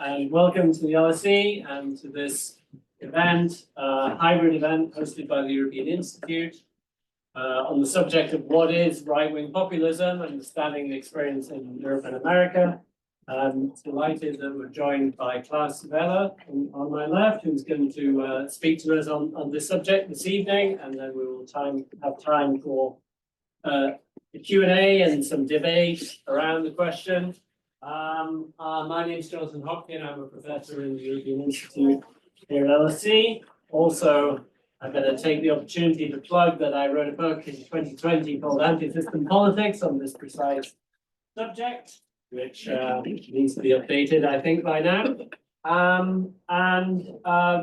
and welcome to the LSE and to this event, hybrid event hosted by the European Institute on the subject of what is right-wing populism, understanding the experience in Europe and America. I'm delighted that we're joined by Klaus Welle on my left, who's going to speak to us on this subject this evening, and then we will have time for a Q&A and some debate around the question. My name is Jonathan Hopkin. I'm a professor in the European Institute here at LSE. Also, I'm going to take the opportunity to plug that I wrote a book in 2020 called Anti-System Politics on this precise subject, which needs to be updated, I think, by now.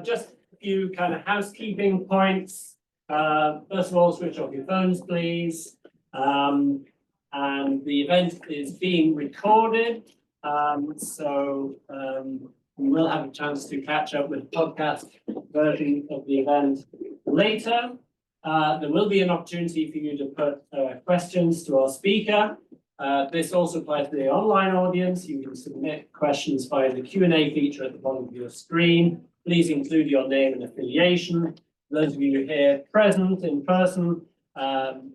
Just a few kind of housekeeping points. First of all, switch off your phones, please. And the event is being recorded, so we will have a chance to catch up with a podcast version of the event later. There will be an opportunity for you to put questions to our speaker. This also applies to the online audience. You can submit questions via the Q&A feature at the bottom of your screen. Please include your name and affiliation. Those of you here present in person,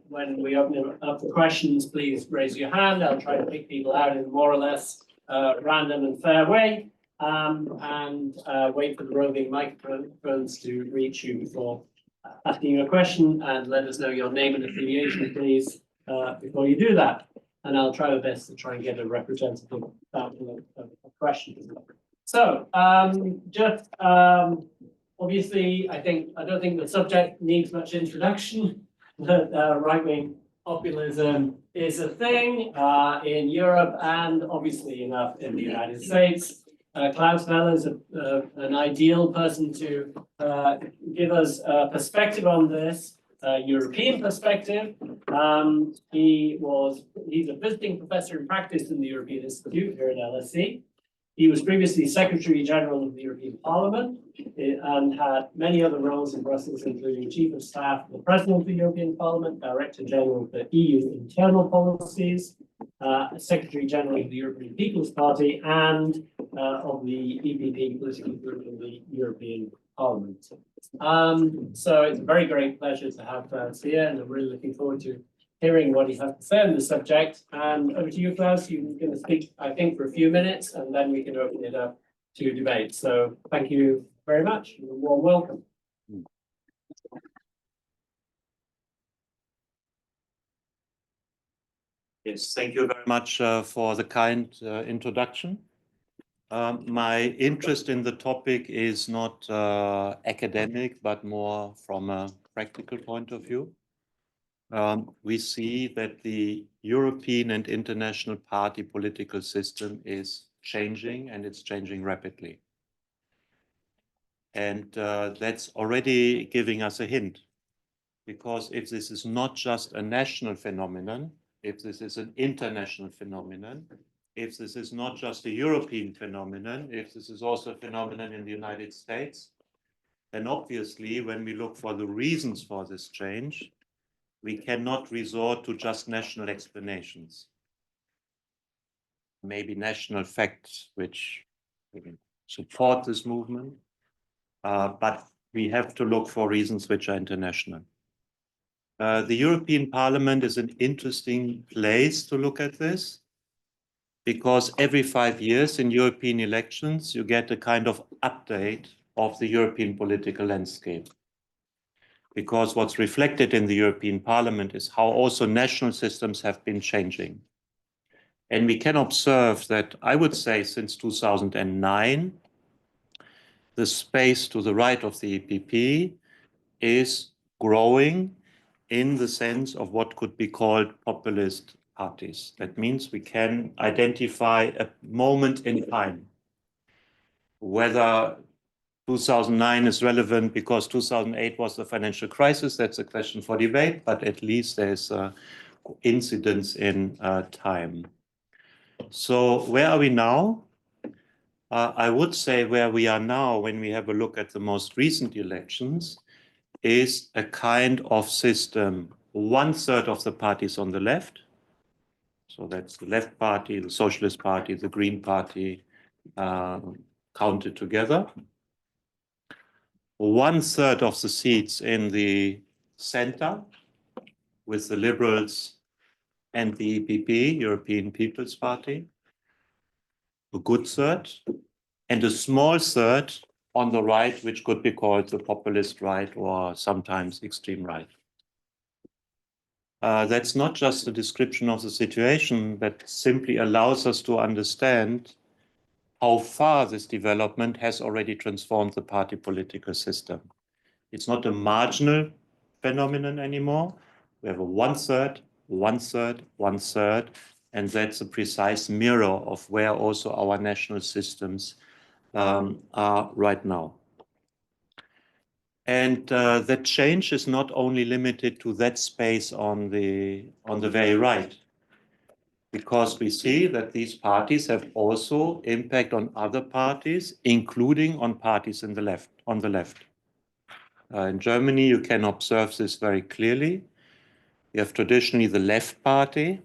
when we open it up for questions, please raise your hand. I'll try to pick people out in a more or less random and fair way, and wait for the roving microphones to reach you before asking you a question, and let us know your name and affiliation, please, before you do that. And I'll try my best to try and get a representative sample of questions. So, obviously, I don't think the subject needs much introduction. That right-wing populism is a thing in Europe and obviously enough in the United States. Klaus Welle is an ideal person to give us a perspective on this, European perspective. He's a visiting professor in practice in the European Institute here at LSE. He was previously Secretary General of the European Parliament and had many other roles in Brussels, including Chief of Staff of the President of the European Parliament, Director General of the EU Internal Policies, Secretary General of the European People's Party, and of the EPP political group in the European Parliament. So it's a very great pleasure to have Klaus here, and I'm really looking forward to hearing what he has to say on the subject. And over to you, Klaus. You're going to speak, I think, for a few minutes, and then we can open it up to debate. So thank you very much. A warm welcome. Yes, thank you very much for the kind introduction. My interest in the topic is not academic, but more from a practical point of view. We see that the European and international party political system is changing, and it's changing rapidly. And that's already giving us a hint, because if this is not just a national phenomenon, if this is an international phenomenon, if this is not just a European phenomenon, if this is also a phenomenon in the United States, then obviously when we look for the reasons for this change, we cannot resort to just national explanations. Maybe national facts which support this movement, but we have to look for reasons which are international. The European Parliament is an interesting place to look at this, because every 5 years in European elections, you get a kind of update of the European political landscape. Because what's reflected in the European Parliament is how also national systems have been changing. And we can observe that, I would say, since 2009, the space to the right of the EPP is growing in the sense of what could be called populist parties. That means we can identify a moment in time, whether 2009 is relevant because 2008 was the financial crisis. That's a question for debate, but at least there's incidence in time. So where are we now? I would say where we are now, when we have a look at the most recent elections, is a kind of system. 1/3 of the parties on the left, so that's the Left Party, the Socialist Party, the Green Party, counted together. 1/3 of the seats in the center with the Liberals and the EPP, European People's Party, a good third, and a small third on the right, which could be called the populist right or sometimes extreme right. That's not just a description of the situation, that simply allows us to understand how far this development has already transformed the party political system. It's not a marginal phenomenon anymore. We have a 1/3, 1/3, 1/3, and that's a precise mirror of where also our national systems are right now. And that change is not only limited to that space on the very right, because we see that these parties have also impact on other parties, including on parties on the left. In Germany, you can observe this very clearly. You have traditionally the left party.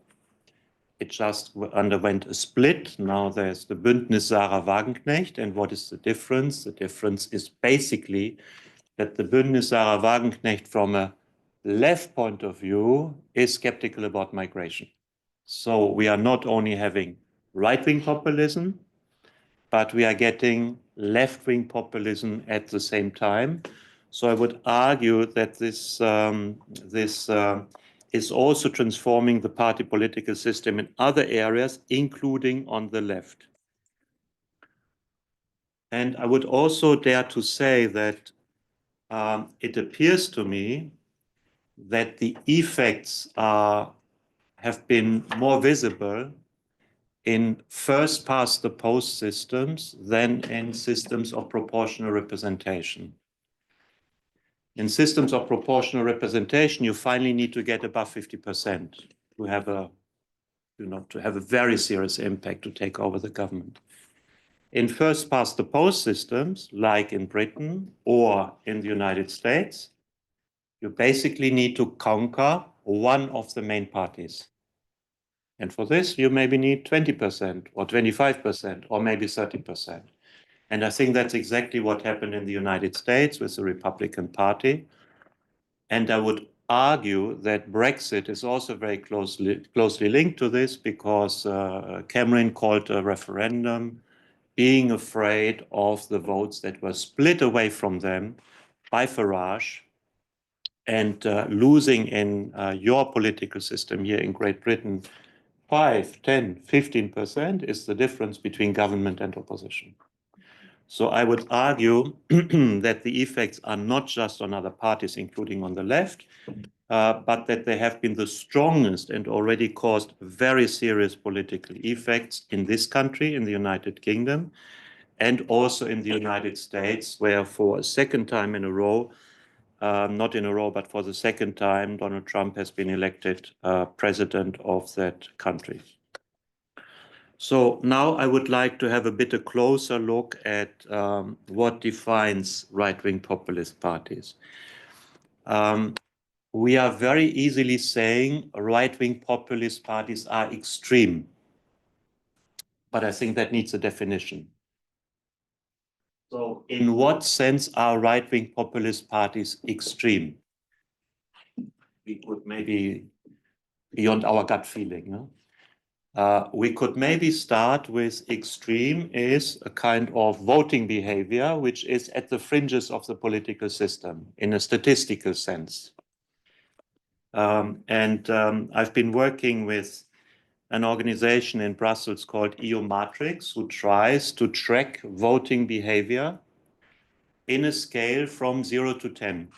It just underwent a split. Now there's the Bündnis Sarah Wagenknecht. And what is the difference? The difference is basically that the Bündnis Sarah Wagenknecht, from a left point of view, is skeptical about migration. So we are not only having right-wing populism, but we are getting left-wing populism at the same time. So I would argue that this is also transforming the party political system in other areas, including on the left. And I would also dare to say that it appears to me that the effects have been more visible in first past the post systems than in systems of proportional representation. In systems of proportional representation, you finally need to get above 50% to have a very serious impact to take over the government. In first past the post systems, like in Britain or in the United States, you basically need to conquer one of the main parties. And for this, you maybe need 20% or 25% or maybe 30%. And I think that's exactly what happened in the United States with the Republican Party. And I would argue that Brexit is also very closely linked to this, because Cameron called a referendum being afraid of the votes that were split away from them by Farage, and losing in your political system here in Great Britain 5, 10, 15% is the difference between government and opposition. So I would argue that the effects are not just on other parties, including on the left, but that they have been the strongest and already caused very serious political effects in this country, in the United Kingdom, and also in the United States, where for a second time in a row, not in a row, but for the second time, Donald Trump has been elected president of that country. So now I would like to have a bit of closer look at what defines right-wing populist parties. We are very easily saying right-wing populist parties are extreme, but I think that needs a definition. So in what sense are right-wing populist parties extreme? We could maybe, beyond our gut feeling, we could maybe start with extreme is a kind of voting behavior which is at the fringes of the political system in a statistical sense. I've been working with an organization in Brussels called EU Matrix, who tries to track voting behavior in a scale from 0 to 10.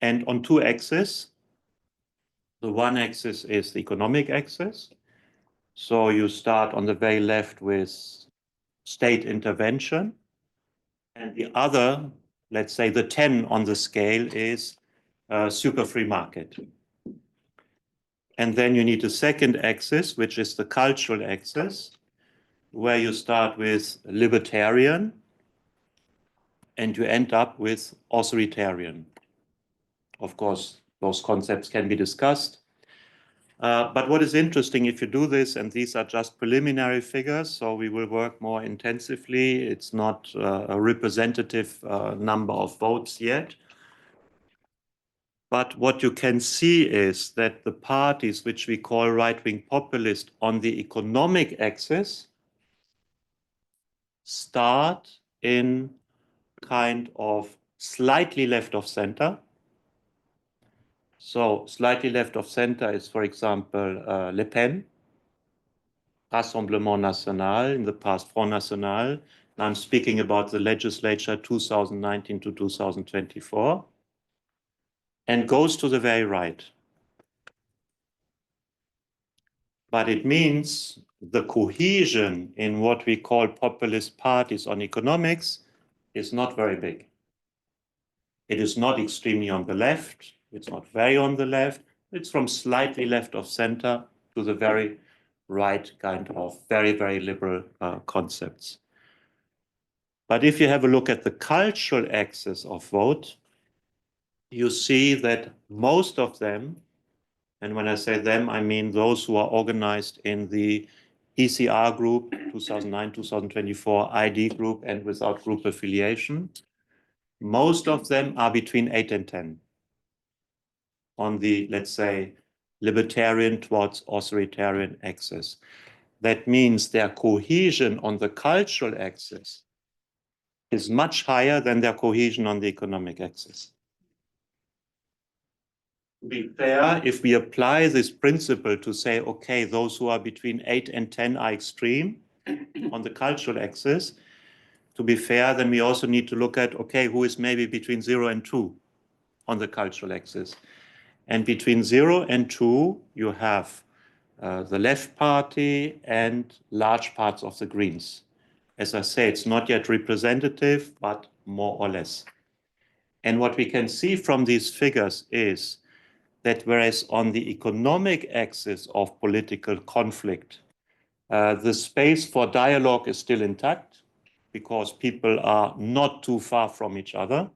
And on two axes. The one axis is the economic axis. So you start on the very left with state intervention. And the other, let's say the 10 on the scale, is super free market. And then you need a second axis, which is the cultural axis, where you start with libertarian and you end up with authoritarian. Of course, those concepts can be discussed. But what is interesting, if you do this, and these are just preliminary figures, so we will work more intensively. It's not a representative number of votes yet. But what you can see is that the parties which we call right-wing populist on the economic axis start in kind of slightly left of center. So slightly left of center is, for example, Le Pen, Rassemblement National, in the past Front National. And I'm speaking about the legislature 2019 to 2024, and goes to the very right. But it means the cohesion in what we call populist parties on economics is not very big. It is not extremely on the left. It's not very on the left. It's from slightly left of center to the very right, kind of very, very liberal concepts. But if you have a look at the cultural axis of vote, you see that most of them, and when I say them, I mean those who are organized in the ECR group, 2009-2024 ID group, and without group affiliation, most of them are between 8 and 10 on the, let's say, libertarian towards authoritarian axis. That means their cohesion on the cultural axis is much higher than their cohesion on the economic axis. To be fair, if we apply this principle to say, okay, those who are between 8 and 10 are extreme on the cultural axis, to be fair, then we also need to look at, okay, who is maybe between 0 and 2 on the cultural axis. And between 0 and 2, you have the Left Party and large parts of the Greens. As I say, it's not yet representative, but more or less. And what we can see from these figures is that whereas on the economic axis of political conflict, the space for dialogue is still intact because people are not too far from each other.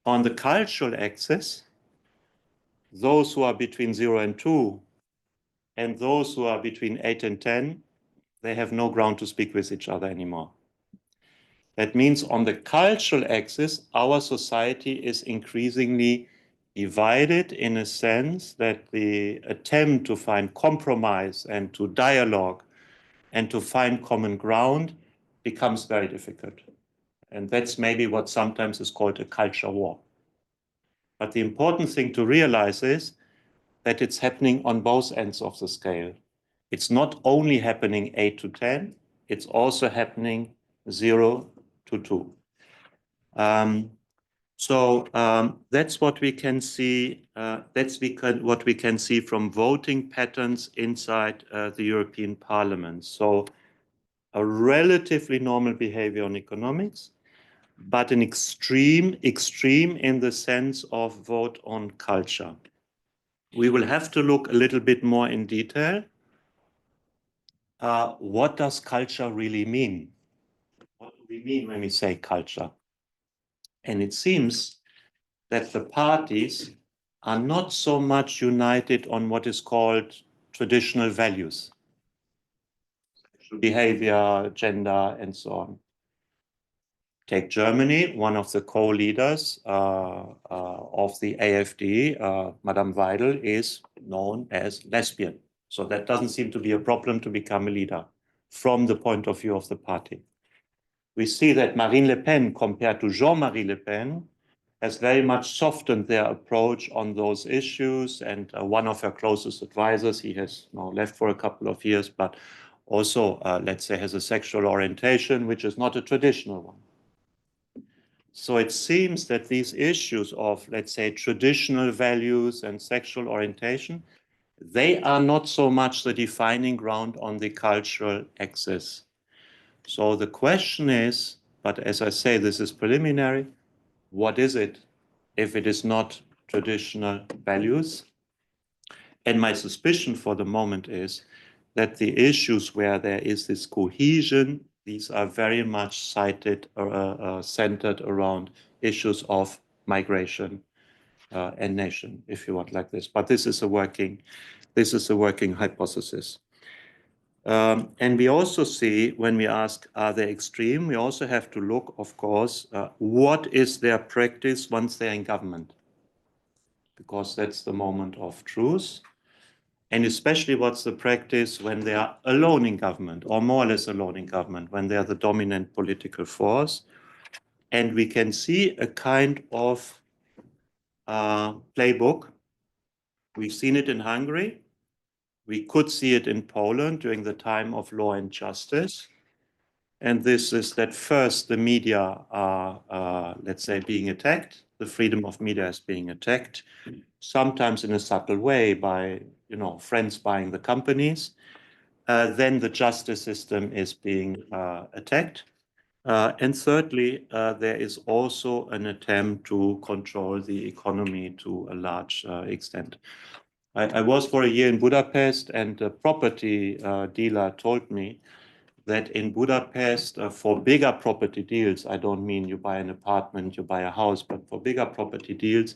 On the cultural axis, those who are between 0 and 2 and those who are between 8 and 10, they have no ground to speak with each other anymore. That means on the cultural axis, our society is increasingly divided in a sense that the attempt to find compromise and to dialogue and to find common ground becomes very difficult. And that's maybe what sometimes is called a culture war. But the important thing to realize is that it's happening on both ends of the scale. It's not only happening 8 to 10, it's also happening 0 to 2. That's what we can see. What we can see from voting patterns inside the European Parliament. So, a relatively normal behavior on economics, but an extreme in the sense of vote on culture. We will have to look a little bit more in detail. What does culture really mean? What do we mean when we say culture? And it seems that the parties are not so much united on what is called traditional values, behavior, gender, and so on. Take Germany, one of the co-leaders of the AfD, Madame Weidel, is known as lesbian. So that doesn't seem to be a problem to become a leader from the point of view of the party. We see that Marine Le Pen, compared to Jean-Marie Le Pen, has very much softened their approach on those issues. And one of her closest advisors, he has now left for a couple of years, but also, let's say, has a sexual orientation, which is not a traditional one. So it seems that these issues of, let's say, traditional values and sexual orientation, they are not so much the defining ground on the cultural axis. So the question is, but as I say, this is preliminary, what is it if it is not traditional values? And my suspicion for the moment is that the issues where there is this cohesion, these are very much centered around issues of migration, and nation, if you want, like this. But this is a working hypothesis. And we also see, when we ask, are they extreme, we also have to look, of course, what is their practice once they're in government? Because that's the moment of truth. And especially what's the practice when they are alone in government, or more or less alone in government, when they are the dominant political force. And we can see a kind of playbook. We've seen it in Hungary. We could see it in Poland during the time of Law and Justice. And this is that first the media are, let's say, being attacked. The freedom of media is being attacked, sometimes in a subtle way by, friends buying the companies. Then the justice system is being attacked. And thirdly, there is also an attempt to control the economy to a large extent. I was for a year in Budapest, and a property dealer told me that in Budapest, for bigger property deals, I don't mean you buy an apartment, you buy a house, but for bigger property deals,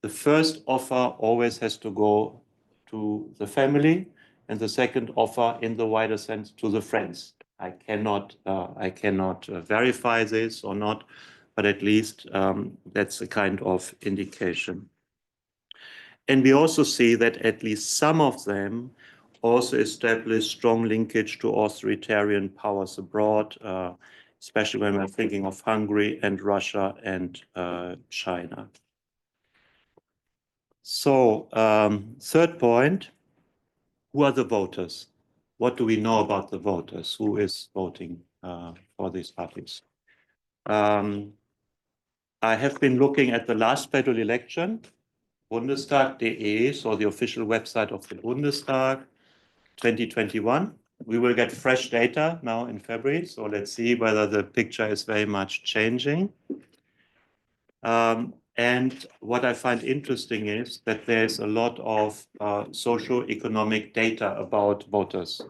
the first offer always has to go to the family, and the second offer, in the wider sense, to the friends. I cannot verify this or not, but at least that's a kind of indication. And we also see that at least some of them also establish strong linkage to authoritarian powers abroad, especially when we're thinking of Hungary and Russia and China. So, third point, who are the voters? What do we know about the voters? Who is voting for these parties? I have been looking at the last federal election, Bundestag.de, so the official website of the Bundestag, 2021. We will get fresh data now in February, so let's see whether the picture is very much changing. And what I find interesting is that there's a lot of socio-economic data about voters,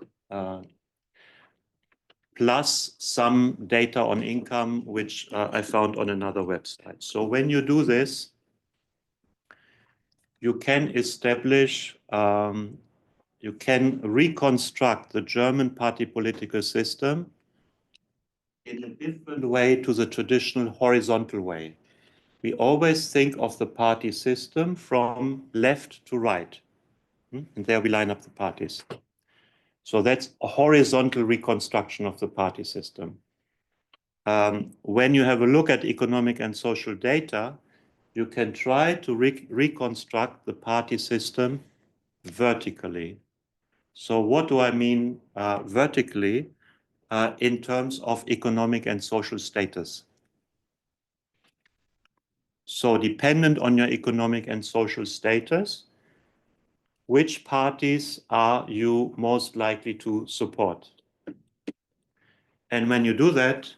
plus some data on income, which I found on another website. So when you do this, you can establish, you can reconstruct the German party political system in a different way to the traditional horizontal way. We always think of the party system from left to right. And there we line up the parties. So that's a horizontal reconstruction of the party system. When you have a look at economic and social data, you can try to reconstruct the party system vertically. So what do I mean vertically? In terms of economic and social status. So dependent on your economic and social status, which parties are you most likely to support? And when you do that,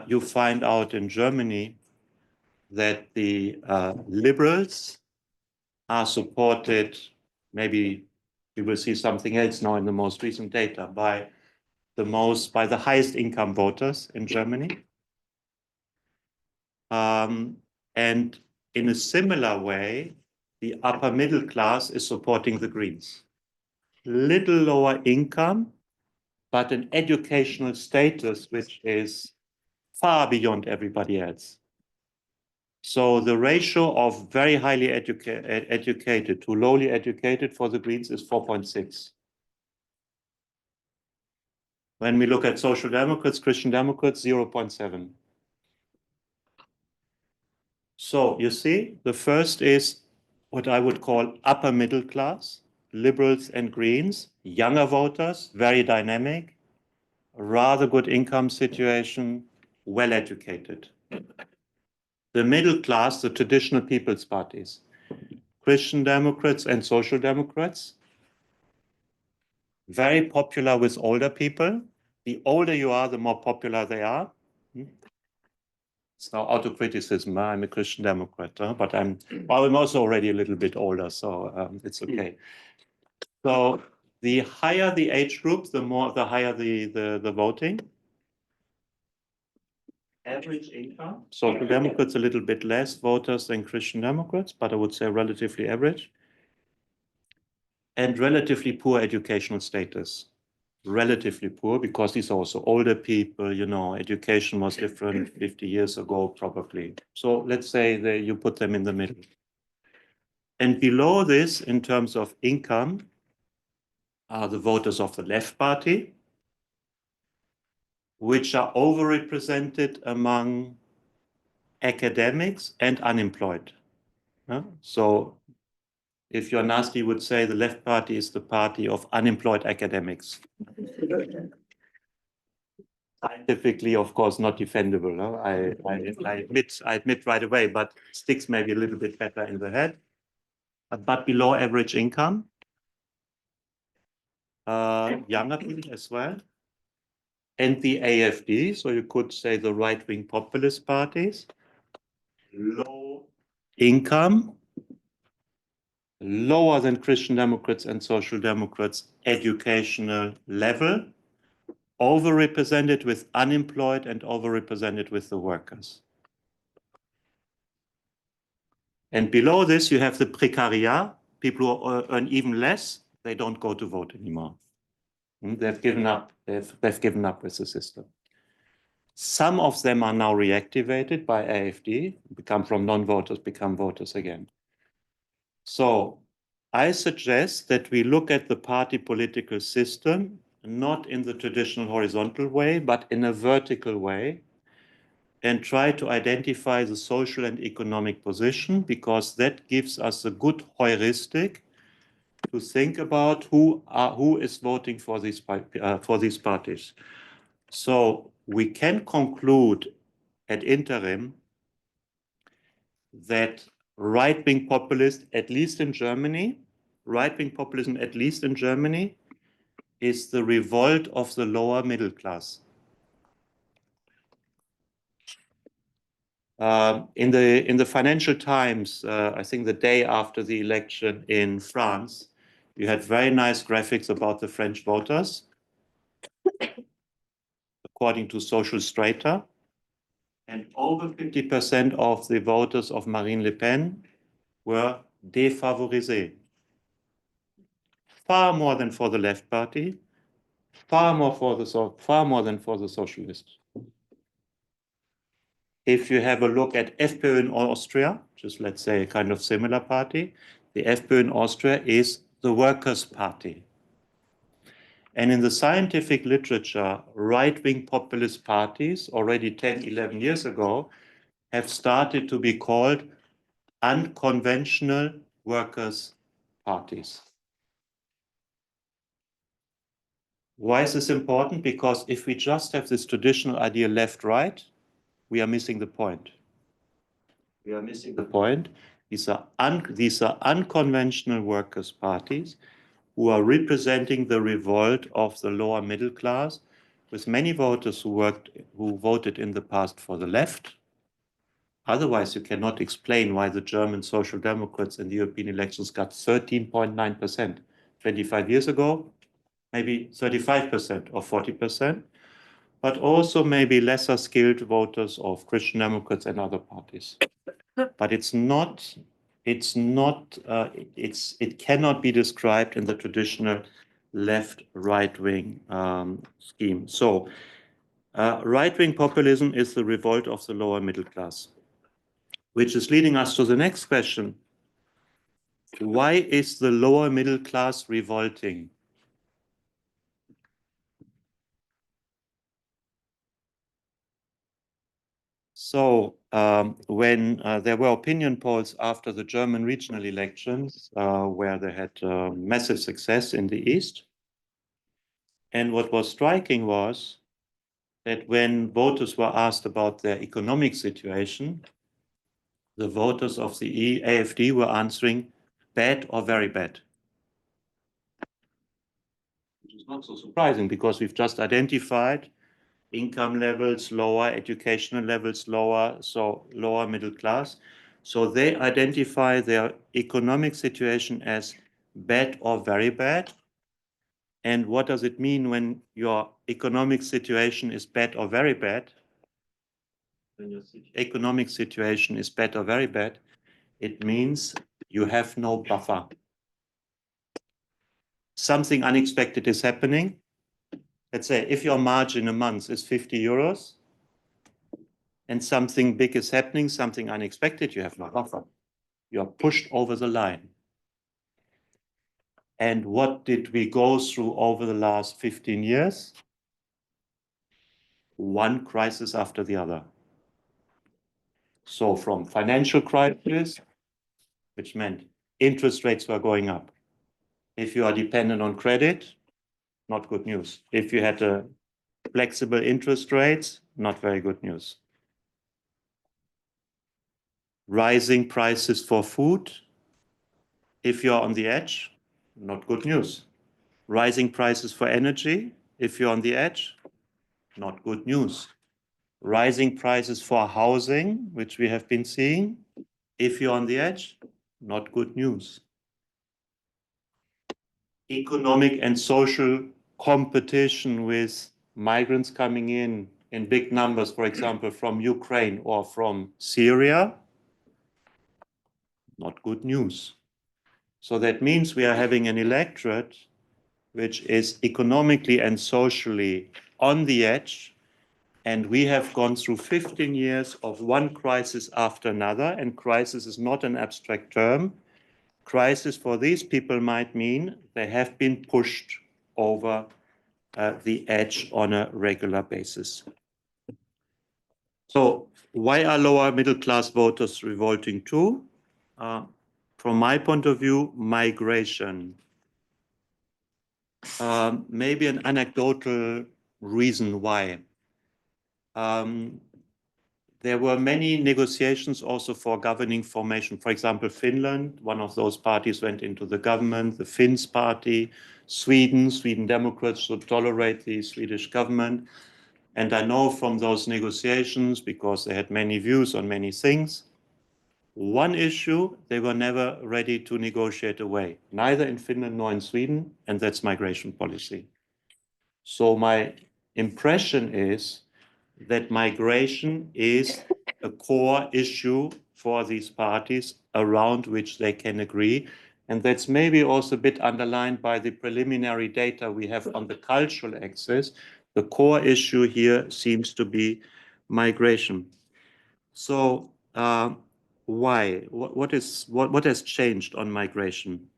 you find out in Germany that the liberals are supported, maybe we will see something else now in the most recent data, by the highest income voters in Germany. And in a similar way, the upper middle class is supporting the Greens. Little lower income, but an educational status which is far beyond everybody else. So the ratio of very highly educated to lowly educated for the Greens is 4.6. When we look at Social Democrats, Christian Democrats, 0.7. So you see, the first is what I would call upper middle class, liberals and Greens, younger voters, very dynamic, rather good income situation, well educated. The middle class, the traditional people's parties, Christian Democrats and Social Democrats, very popular with older people. The older you are, the more popular they are. It's now autocriticism. I'm a Christian Democrat, but I'm also already a little bit older, so it's okay. So the higher the age group, the higher the voting. average income. Social Democrats a little bit less voters than Christian Democrats, but I would say relatively average. And relatively poor educational status. Relatively poor, because these are also older people, you know, education was different 50 years ago, probably. So let's say that you put them in the middle. And below this, in terms of income, are the voters of the left party, which are overrepresented among academics and unemployed. So if you're nasty, you would say the left party is the party of unemployed academics. Scientifically, of course, not defendable. No? I admit right away, but sticks maybe a little bit better in the head. But below average income, younger people as well. And the AfD, so you could say the right-wing populist parties, low income, lower than Christian Democrats and Social Democrats educational level, overrepresented with unemployed and overrepresented with the workers. And below this, you have the precariat, people who earn even less, they don't go to vote anymore. They've given up, they've given up with the system. Some of them are now reactivated by AfD, become from non-voters, become voters again. So I suggest that we look at the party political system, not in the traditional horizontal way, but in a vertical way, and try to identify the social and economic position, because that gives us a good heuristic to think about who is voting for these parties. So we can conclude at interim that right-wing populism, at least in Germany, right-wing populism, at least in Germany, is the revolt of the lower middle class. In the Financial Times, I think the day after the election in France, you had very nice graphics about the French voters, according to social strata. And over 50% of the voters of Marine Le Pen were défavorisés. Far more than for the left party, far more than for the socialists. If you have a look at FPÖ in Austria, just let's say a kind of similar party, the FPÖ in Austria is the Workers' Party. And in the scientific literature, right-wing populist parties already 10, 11 years ago have started to be called unconventional workers' parties. Why is this important? Because if we just have this traditional idea left-right, we are missing the point. We are missing the point. These are unconventional workers' parties who are representing the revolt of the lower middle class, with many voters who voted in the past for the left. Otherwise, you cannot explain why the German Social Democrats in the European elections got 13.9%. 25 years ago, maybe 35% or 40%, but also maybe lesser skilled voters of Christian Democrats and other parties. But it cannot be described in the traditional left-right-wing scheme. So right-wing populism is the revolt of the lower middle class, which is leading us to the next question. Why is the lower middle class revolting? So when there were opinion polls after the German regional elections, where they had massive success in the East, and what was striking was that when voters were asked about their economic situation, the voters of the AfD were answering bad or very bad. Which is not so surprising, because we've just identified income levels lower, educational levels lower, so lower middle class. So they identify their economic situation as bad or very bad. And what does it mean when your economic situation is bad or very bad? when your economic situation is bad or very bad, it means you have no buffer. Something unexpected is happening. Let's say if your margin a month is 50 euros and something big is happening, something unexpected, you have no buffer. You're pushed over the line. And what did we go through over the last 15 years? One crisis after the other. So from financial crisis, which meant interest rates were going up. If you are dependent on credit, not good news. If you had a flexible interest rates, not very good news. Rising prices for food, if you're on the edge, not good news. Rising prices for energy, if you're on the edge, not good news. Rising prices for housing, which we have been seeing, if you're on the edge, not good news. Economic and social competition with migrants coming in big numbers, for example, from Ukraine or from Syria, not good news. So that means we are having an electorate which is economically and socially on the edge. And we have gone through 15 years of one crisis after another. And crisis is not an abstract term. Crisis for these people might mean they have been pushed over the edge on a regular basis. So why are lower middle class voters revolting too? From my point of view, migration. Maybe an anecdotal reason why. There were many negotiations also for governing formation. For example, Finland, one of those parties went into the government, the Finns party, Sweden Democrats should tolerate the Swedish government. And I know from those negotiations, because they had many views on many things, one issue they were never ready to negotiate away, neither in Finland nor in Sweden, and that's migration policy. So my impression is that migration is a core issue for these parties around which they can agree. And that's maybe also a bit underlined by the preliminary data we have on the cultural axis. The core issue here seems to be migration. So why? What has changed on migration?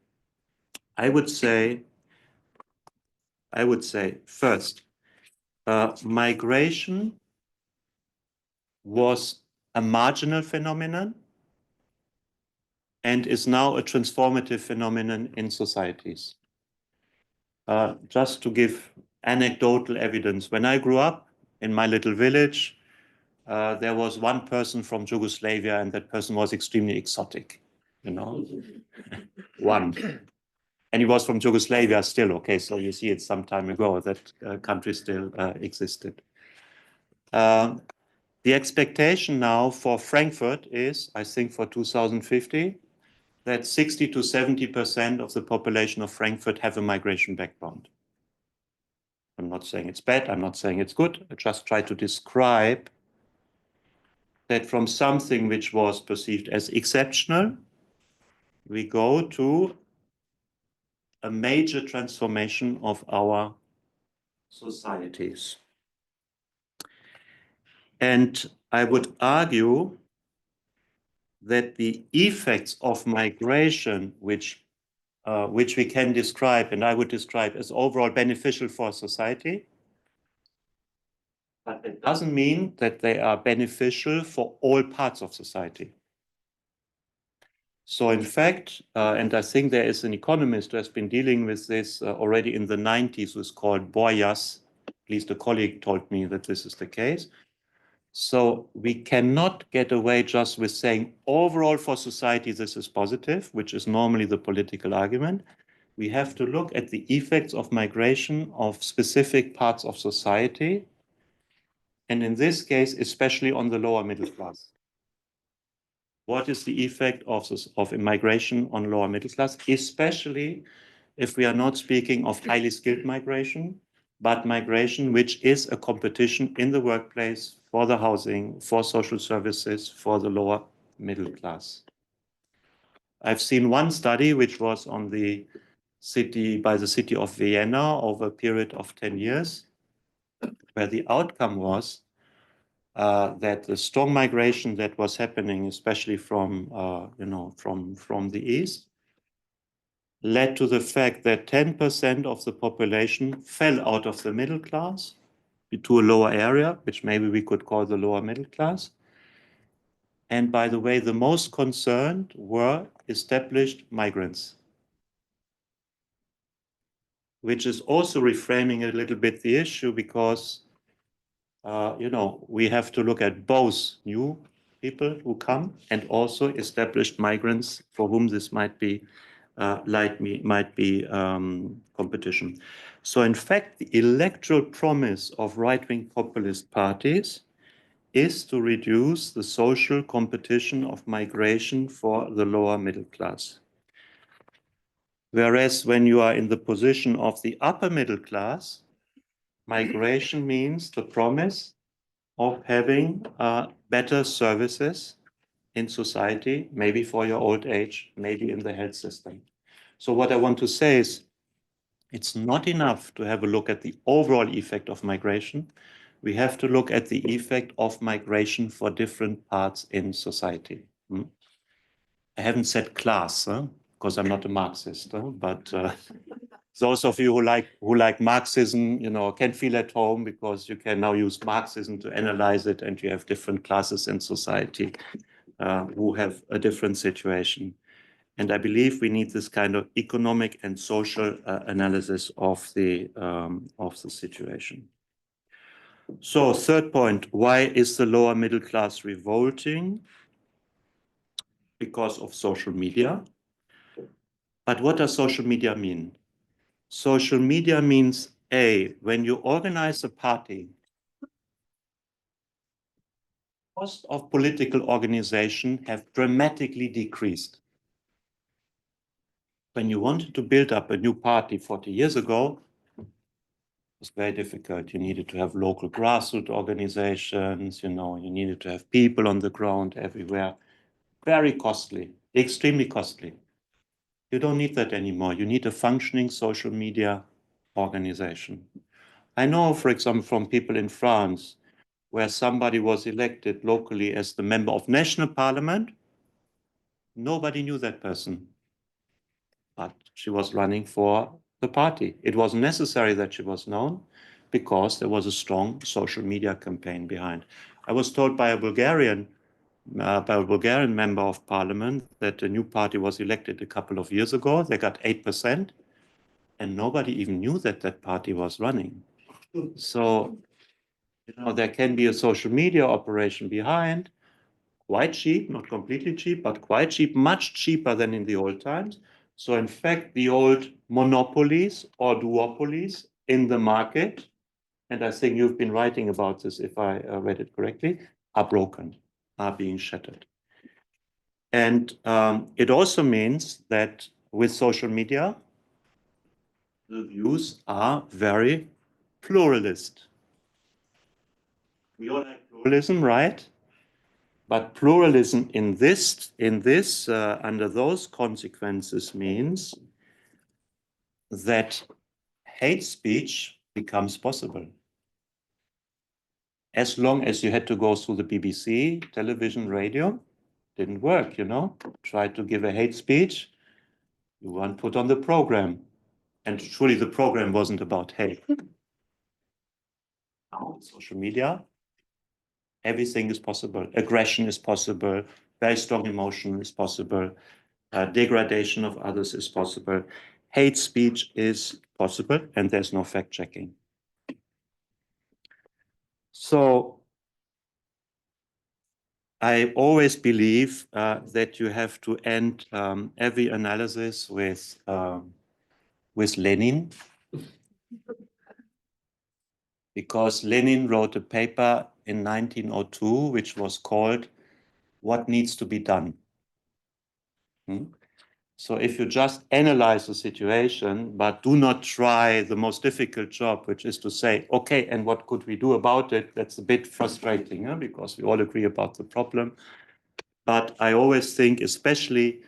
I would say first, migration was a marginal phenomenon and is now a transformative phenomenon in societies. Just to give anecdotal evidence, when I grew up in my little village, there was one person from Yugoslavia, and that person was extremely exotic, you know, one. And he was from Yugoslavia still, okay, so you see it's some time ago that country still existed. The expectation now for Frankfurt is, I think for 2050, that 60 to 70% of the population of Frankfurt have a migration background. I'm not saying it's bad, I'm not saying it's good, I just try to describe that from something which was perceived as exceptional, we go to a major transformation of our societies. And I would argue that the effects of migration, which we can describe, and I would describe as overall beneficial for society, but it doesn't mean that they are beneficial for all parts of society. So in fact, and I think there is an economist who has been dealing with this already in the 90s, who's called Boyas, at least a colleague told me that this is the case. So we cannot get away just with saying overall for society this is positive, which is normally the political argument. We have to look at the effects of migration of specific parts of society, and in this case, especially on the lower middle class. What is the effect of immigration on lower middle class, especially if we are not speaking of highly skilled migration, but migration which is a competition in the workplace for the housing, for social services, for the lower middle class. I've seen one study which was on the city by the city of Vienna over a period of 10 years, where the outcome was that the strong migration that was happening, especially from from the east, led to the fact that 10% of the population fell out of the middle class to a lower area, which maybe we could call the lower middle class. And by the way, the most concerned were established migrants, which is also reframing a little bit the issue because, we have to look at both new people who come and also established migrants for whom this might be competition. So in fact, the electoral promise of right-wing populist parties is to reduce the social competition of migration for the lower middle class. Whereas when you are in the position of the upper middle class, migration means the promise of having better services in society, maybe for your old age, maybe in the health system. So what I want to say is, it's not enough to have a look at the overall effect of migration. We have to look at the effect of migration for different parts in society. I haven't said class, because I'm not a Marxist, but those of you who like Marxism, can feel at home because you can now use Marxism to analyze it, and you have different classes in society who have a different situation. And I believe we need this kind of economic and social analysis of the situation. So, third point, why is the lower middle class revolting? Because of social media. But what does social media mean? Social media means, when you organize a party, cost of political organization have dramatically decreased. When you wanted to build up a new party 40 years ago, it was very difficult. You needed to have local grassroots organizations, you needed to have people on the ground everywhere. Very costly, extremely costly. You don't need that anymore. You need a functioning social media organization. I know, for example, from people in France, where somebody was elected locally as the member of national parliament, nobody knew that person, but she was running for the party. It was necessary that she was known because there was a strong social media campaign behind. I was told by a Bulgarian member of parliament that a new party was elected a couple of years ago. They got 8%, and nobody even knew that that party was running. So, there can be a social media operation behind, quite cheap, not completely cheap, but quite cheap, much cheaper than in the old times. So in fact, the old monopolies or duopolies in the market, and I think you've been writing about this, if I read it correctly, are broken, are being shattered. And it also means that with social media, the views are very pluralist. We all like pluralism, right? But pluralism in this under those consequences means that hate speech becomes possible. As long as you had to go through the BBC, television, radio, didn't work, Tried to give a hate speech, you weren't put on the program. And truly the program wasn't about hate. Now, social media, everything is possible. Aggression is possible. Very strong emotion is possible. Degradation of others is possible. Hate speech is possible, and there's no fact-checking. So I always believe that you have to end every analysis with Lenin, because Lenin wrote a paper in 1902, which was called "What Needs to Be Done." So if you just analyze the situation, but do not try the most difficult job, which is to say, okay, and what could we do about it? That's a bit frustrating, because we all agree about the problem. But I always think, especially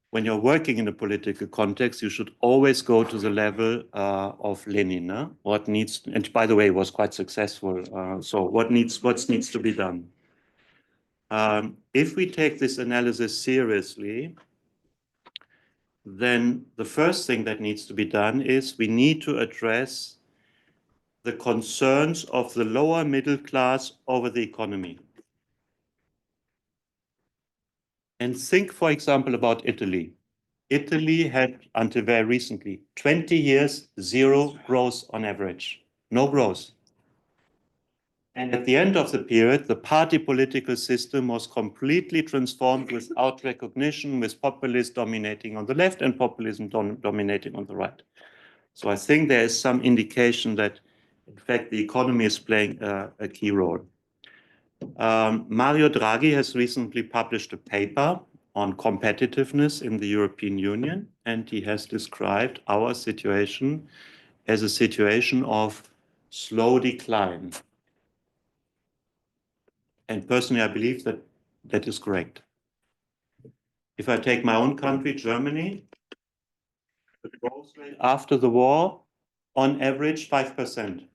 when you're working in a political context, you should always go to the level of Lenin. What needs, and by the way, was quite successful. So what needs to be done? If we take this analysis seriously, then the first thing that needs to be done is we need to address the concerns of the lower middle class over the economy. And think, for example, about Italy. Italy had, until very recently, 20 years, zero growth on average, no growth. And at the end of the period, the party political system was completely transformed without recognition, with populists dominating on the left and populism dominating on the right. So I think there is some indication that, in fact, the economy is playing a key role. Mario Draghi has recently published a paper on competitiveness in the European Union, and he has described our situation as a situation of slow decline. And personally, I believe that that is correct. If I take my own country, Germany, the growth rate after the war, on average, 5%.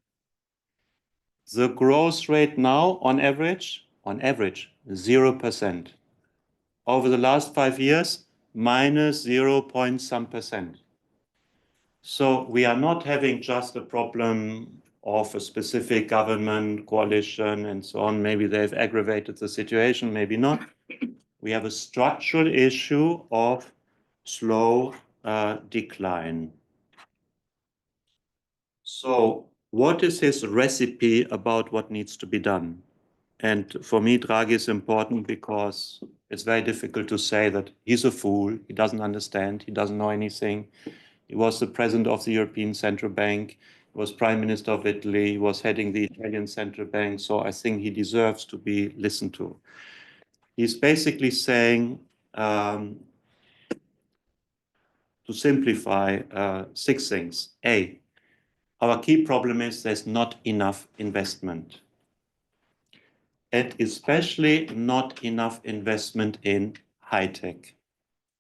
The growth rate now, on average, 0%. Over the last 5 years, minus 0 point some percent. So we are not having just a problem of a specific government coalition and so on. Maybe they've aggravated the situation, maybe not. We have a structural issue of slow decline. So what is his recipe about what needs to be done? And for me, Draghi is important because it's very difficult to say that he's a fool, he doesn't understand, he doesn't know anything. He was the president of the European Central Bank, he was prime minister of Italy, he was heading the Italian Central Bank, so I think he deserves to be listened to. He's basically saying, to simplify, 6 things. A, our key problem is there's not enough investment. And especially not enough investment in high tech.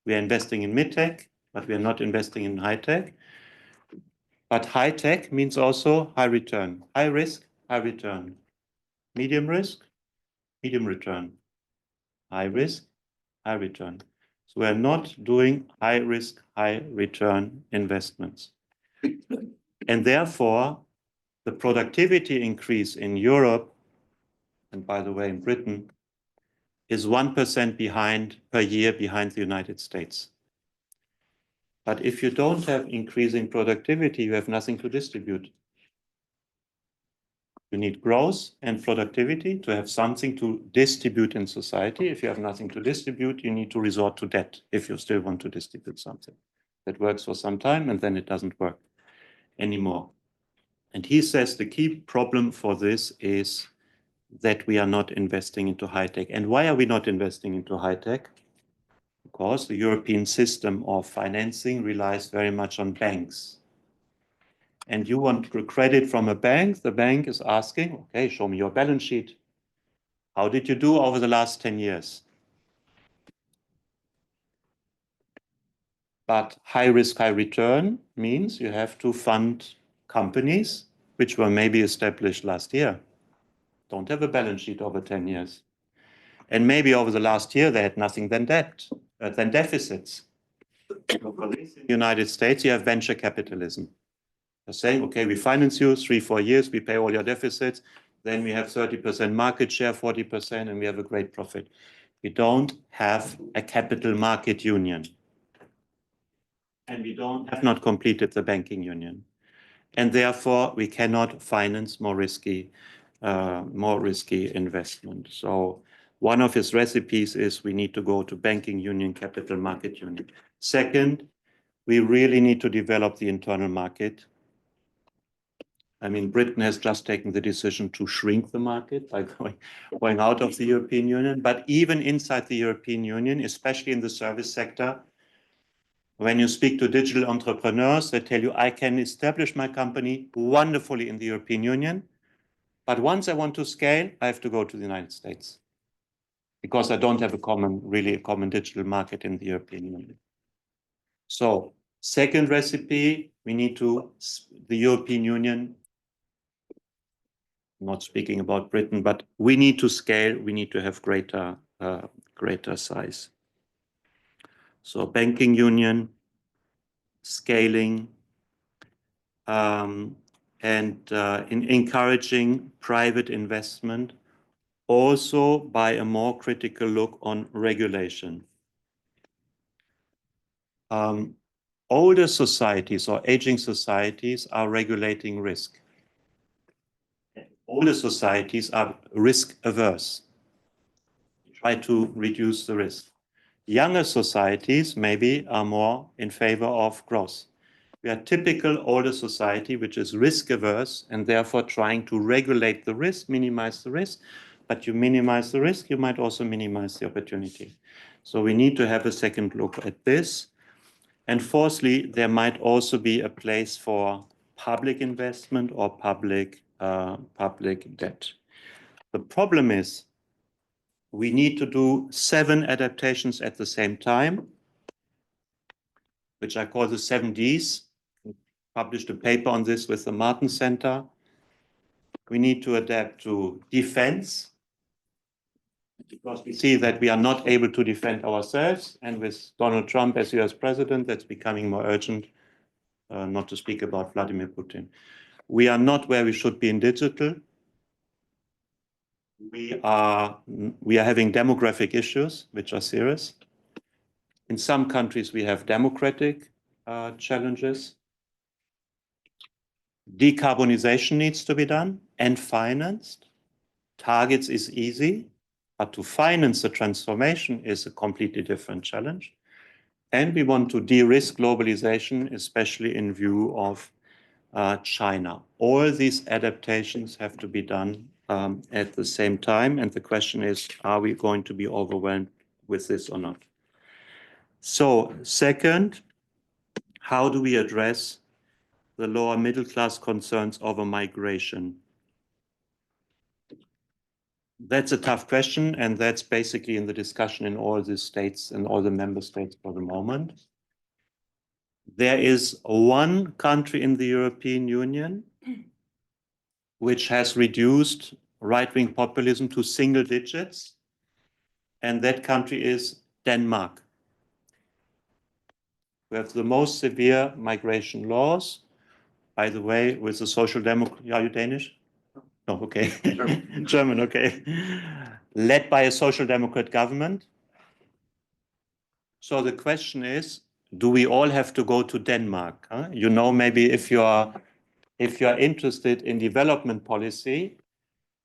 We are investing in mid tech, but we are not investing in high tech. But high tech means also high return, high risk, high return, medium risk, medium return, high risk, high return. So we are not doing high risk, high return investments. And therefore, the productivity increase in Europe, and by the way, in Britain, is 1% per year behind the United States. But if you don't have increasing productivity, you have nothing to distribute. You need growth and productivity to have something to distribute in society. If you have nothing to distribute, you need to resort to debt if you still want to distribute something. That works for some time and then it doesn't work anymore. And he says the key problem for this is that we are not investing into high tech. And why are we not investing into high tech? Because the European system of financing relies very much on banks. And you want credit from a bank, the bank is asking, okay, show me your balance sheet. How did you do over the last 10 years? But high risk, high return means you have to fund companies which were maybe established last year, don't have a balance sheet over 10 years. And maybe over the last year, they had nothing than debt, than deficits. So for this, in the United States, you have venture capitalism. They're saying, okay, we finance you 3-4 years, we pay all your deficits, then we have 30% market share, 40%, and we have a great profit. We don't have a capital market union. And we have not completed the banking union. And therefore, we cannot finance more risky investment. So one of his recipes is we need to go to banking union, capital market union. Second, we really need to develop the internal market. I mean, Britain has just taken the decision to shrink the market by going out of the European Union. But even inside the European Union, especially in the service sector, When you speak to digital entrepreneurs, they tell you, I can establish my company wonderfully in the European Union, but once I want to scale, I have to go to the United States because I don't have really a common digital market in the European Union. So, second recipe, the European Union, not speaking about Britain, but we need to scale, we need to have greater size. So banking union, scaling, and in encouraging private investment, also by a more critical look on regulation. Older societies or aging societies are regulating risk. Older societies are risk averse, try to reduce the risk. Younger societies maybe are more in favor of growth. We are a typical older society which is risk averse and therefore trying to regulate the risk, minimize the risk. But you minimize the risk, you might also minimize the opportunity. So we need to have a second look at this. And fourthly, there might also be a place for public investment or public debt. The problem is we need to do 7 adaptations at the same time, which I call the 7 Ds. I published a paper on this with the Martin Center. We need to adapt to defense, because we see that we are not able to defend ourselves. And with Donald Trump as US president, that's becoming more urgent, not to speak about Vladimir Putin. We are not where we should be in digital. We are having demographic issues, which are serious. In some countries, we have democratic challenges. Decarbonization needs to be done and financed. Targets is easy, but to finance the transformation is a completely different challenge. And we want to de-risk globalization, especially in view of China. All these adaptations have to be done at the same time. And the question is, are we going to be overwhelmed with this or not? So, second, how do we address the lower middle class concerns over migration? That's a tough question, and that's basically in the discussion in all the states and all the member states for the moment. There is one country in the European Union which has reduced right-wing populism to single digits, and that country is Denmark. We have the most severe migration laws. By the way, with the Social Democrat, are you Danish? No, okay. German, okay. Led by a Social Democrat government. So the question is, do we all have to go to Denmark? Huh? You know, maybe if you're interested in development policy,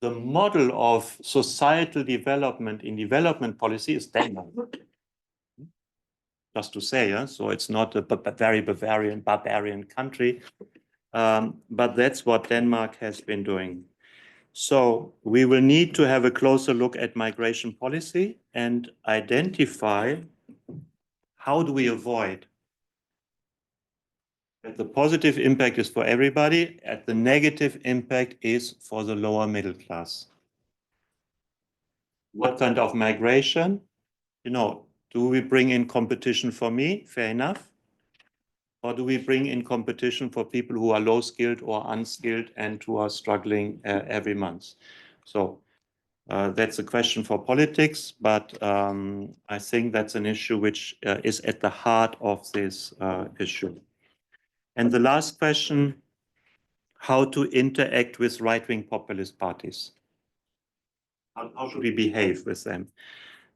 the model of societal development in development policy is Denmark. Just to say, yeah? So it's not a very barbarian country, but that's what Denmark has been doing. So we will need to have a closer look at migration policy and identify how do we avoid that the positive impact is for everybody and the negative impact is for the lower middle class. What kind of migration? You know, do we bring in competition for me? Fair enough. Or do we bring in competition for people who are low skilled or unskilled and who are struggling every month? So that's a question for politics, but I think that's an issue which is at the heart of this issue. And the last question, how to interact with right-wing populist parties. How should we behave with them?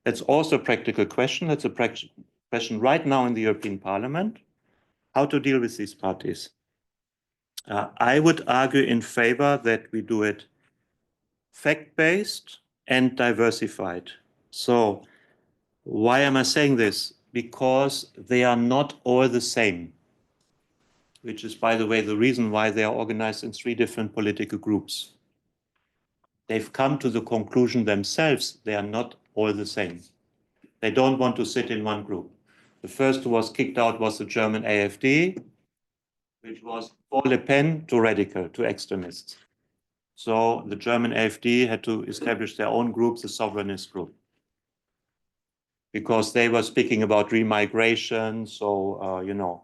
That's also a practical question. That's a question right now in the European Parliament. How to deal with these parties? I would argue in favor that we do it fact-based and diversified. So why am I saying this? Because they are not all the same, which is, by the way, the reason why they are organized in 3 different political groups. They've come to the conclusion themselves they are not all the same. They don't want to sit in one group. The first who was kicked out was the German AfD, which was for Le Pen too radical, too extremist. So the German AfD had to establish their own group, the sovereignist group, because they were speaking about remigration. So,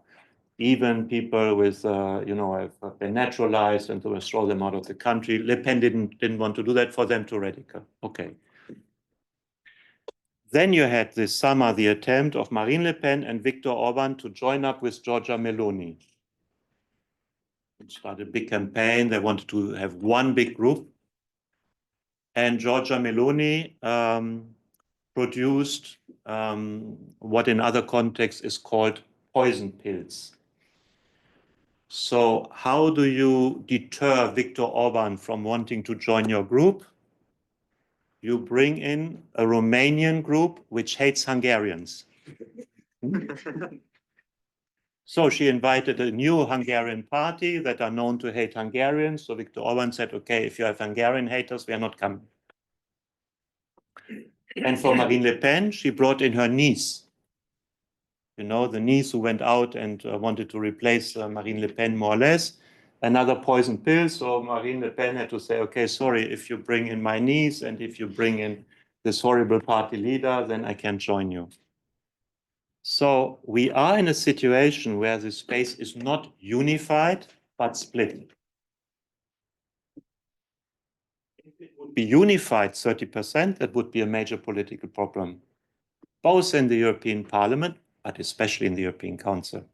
even people with, have been naturalized and to throw them out of the country. Le Pen didn't want to do that, for them too radical. Okay. Then you had this summer the attempt of Marine Le Pen and Viktor Orban to join up with Giorgia Meloni. It started a big campaign. They wanted to have one big group. And Giorgia Meloni produced what in other contexts is called poison pills. So how do you deter Viktor Orban from wanting to join your group? You bring in a Romanian group which hates Hungarians. So she invited a new Hungarian party that are known to hate Hungarians. So Viktor Orban said, okay, if you have Hungarian haters, we are not coming. And for Marine Le Pen, she brought in her niece. The niece who went out and wanted to replace Marine Le Pen more or less. Another poison pill. So Marine Le Pen had to say, okay, sorry, if you bring in my niece and if you bring in this horrible party leader, then I can join you. So we are in a situation where the space is not unified, but split. If it would be unified 30%, that would be a major political problem, both in the European Parliament, but especially in the European Council,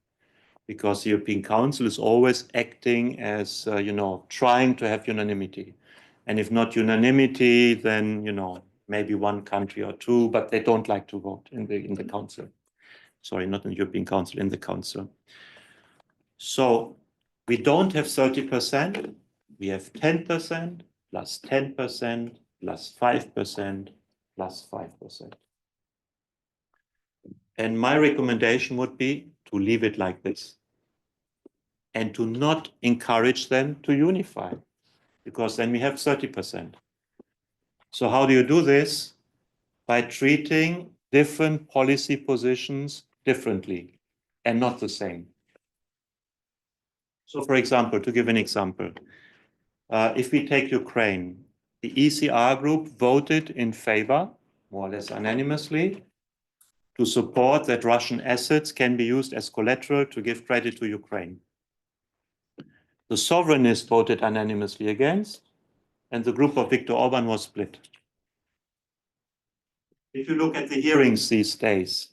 because the European Council is always acting as, trying to have unanimity. And if not unanimity, then, maybe one country or two, but they don't like to vote in the Council. Sorry, not in the European Council, in the Council. So we don't have 30%, we have 10%, plus 10%, plus 5%, plus 5%. And my recommendation would be to leave it like this and to not encourage them to unify, because then we have 30%. So how do you do this? By treating different policy positions differently and not the same. So for example, to give an example, if we take Ukraine, the ECR group voted in favor, more or less unanimously, to support that Russian assets can be used as collateral to give credit to Ukraine. The sovereignists voted unanimously against, and the group of Viktor Orban was split. If you look at the hearings these days,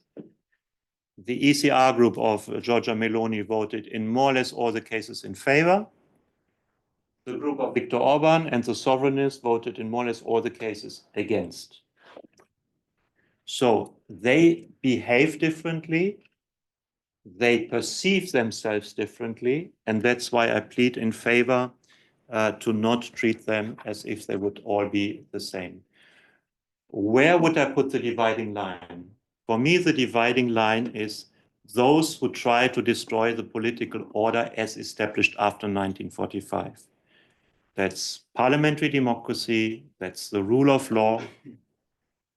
the ECR group of Giorgia Meloni voted in more or less all the cases in favor. The group of Viktor Orban and the sovereignists voted in more or less all the cases against. So they behave differently, they perceive themselves differently, and that's why I plead in favor to not treat them as if they would all be the same. Where would I put the dividing line? For me, the dividing line is those who try to destroy the political order as established after 1945. That's parliamentary democracy, that's the rule of law.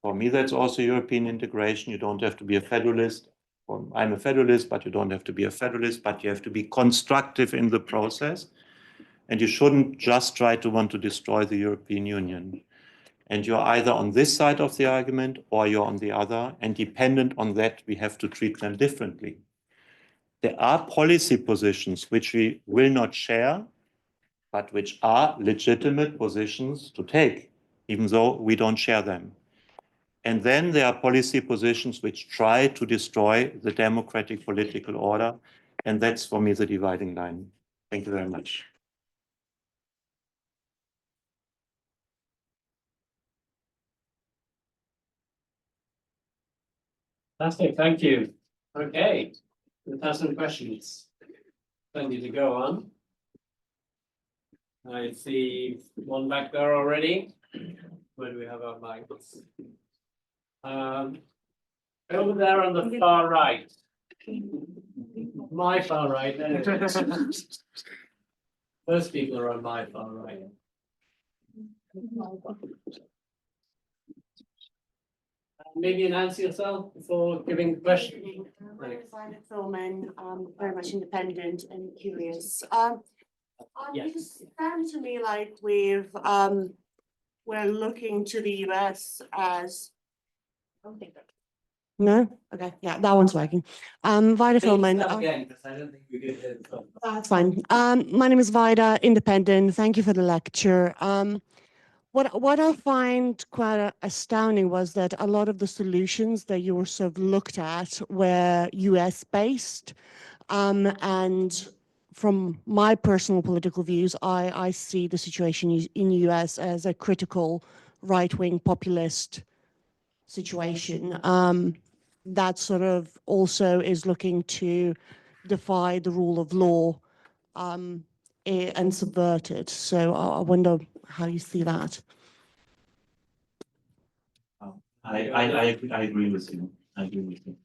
For me, that's also European integration. You don't have to be a federalist. I'm a federalist, but you don't have to be a federalist, but you have to be constructive in the process. And you shouldn't just try to want to destroy the European Union. And you're either on this side of the argument or you're on the other. And dependent on that, we have to treat them differently. There are policy positions which we will not share, but which are legitimate positions to take, even though we don't share them. And then there are policy positions which try to destroy the democratic political order. And that's, for me, the dividing line. Thank you very much. Fantastic, thank you. Okay, let's have some questions. Plenty to go on. I see one back there already. Where do we have our mics? Over there on the far right. My far right. There it is. Those people are on my far right. Maybe announce yourself before giving the question. My name is Hannah Arendt. I'm very much independent and curious. Yes. Because it sounds to me like we're looking to the US as. No? Okay, yeah, that one's working. Vida Philman. Again, because I don't think we did it. That's fine. My name is Vida, independent. Thank you for the lecture. What I find quite astounding was that a lot of the solutions that you were sort of looked at were US based. And from my personal political views, I see the situation in the US as a critical right-wing populist situation. That sort of also is looking to defy the rule of law and subvert it. So I wonder how you see that. I agree with you. I agree with you.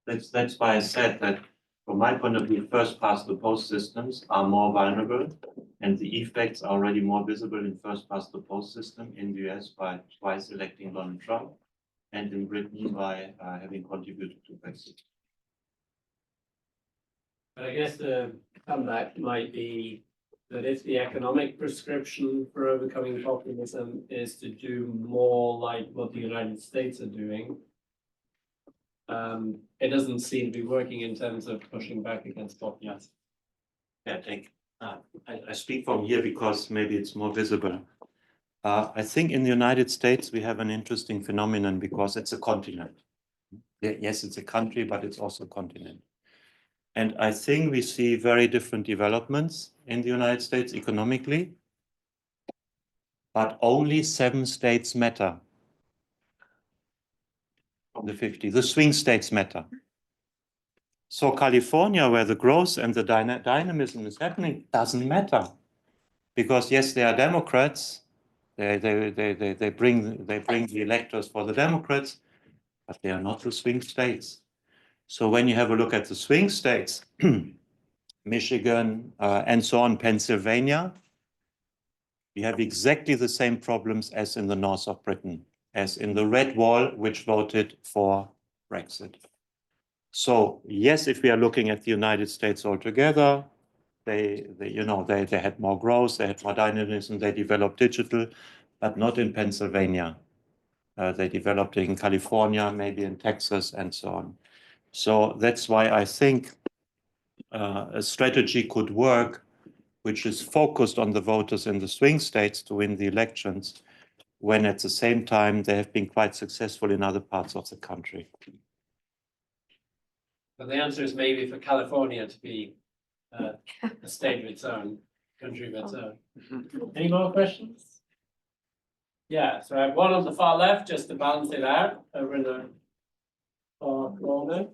That's why I said that from my point of view, first past the post systems are more vulnerable, and the effects are already more visible in first past the post system in the US by twice electing Donald Trump, and in Britain by having contributed to Brexit. But I guess the comeback might be that if the economic prescription for overcoming populism is to do more like what the United States are doing, it doesn't seem to be working in terms of pushing back against populism. Yeah, I speak from here because maybe it's more visible. I think in the United States, we have an interesting phenomenon because it's a continent. Yes, it's a country, but it's also a continent. And I think we see very different developments in the United States economically, but only 7 states matter from the 50. The swing states matter. So California, where the growth and the dynamism is happening, doesn't matter. Because yes, they are Democrats. They bring the electors for the Democrats, but they are not the swing states. So when you have a look at the swing states, Michigan, and so on, Pennsylvania, we have exactly the same problems as in the north of Britain, as in the red wall, which voted for Brexit. So yes, if we are looking at the United States altogether, they had more growth, they had more dynamism, they developed digital, but not in Pennsylvania. They developed it in California, maybe in Texas, and so on. So that's why I think a strategy could work, which is focused on the voters in the swing states to win the elections, when at the same time they have been quite successful in other parts of the country. But the answer is maybe for California to be a state of its own, country of its own. Any more questions? Yeah, so I have one on the far left just to balance it out over in the far corner.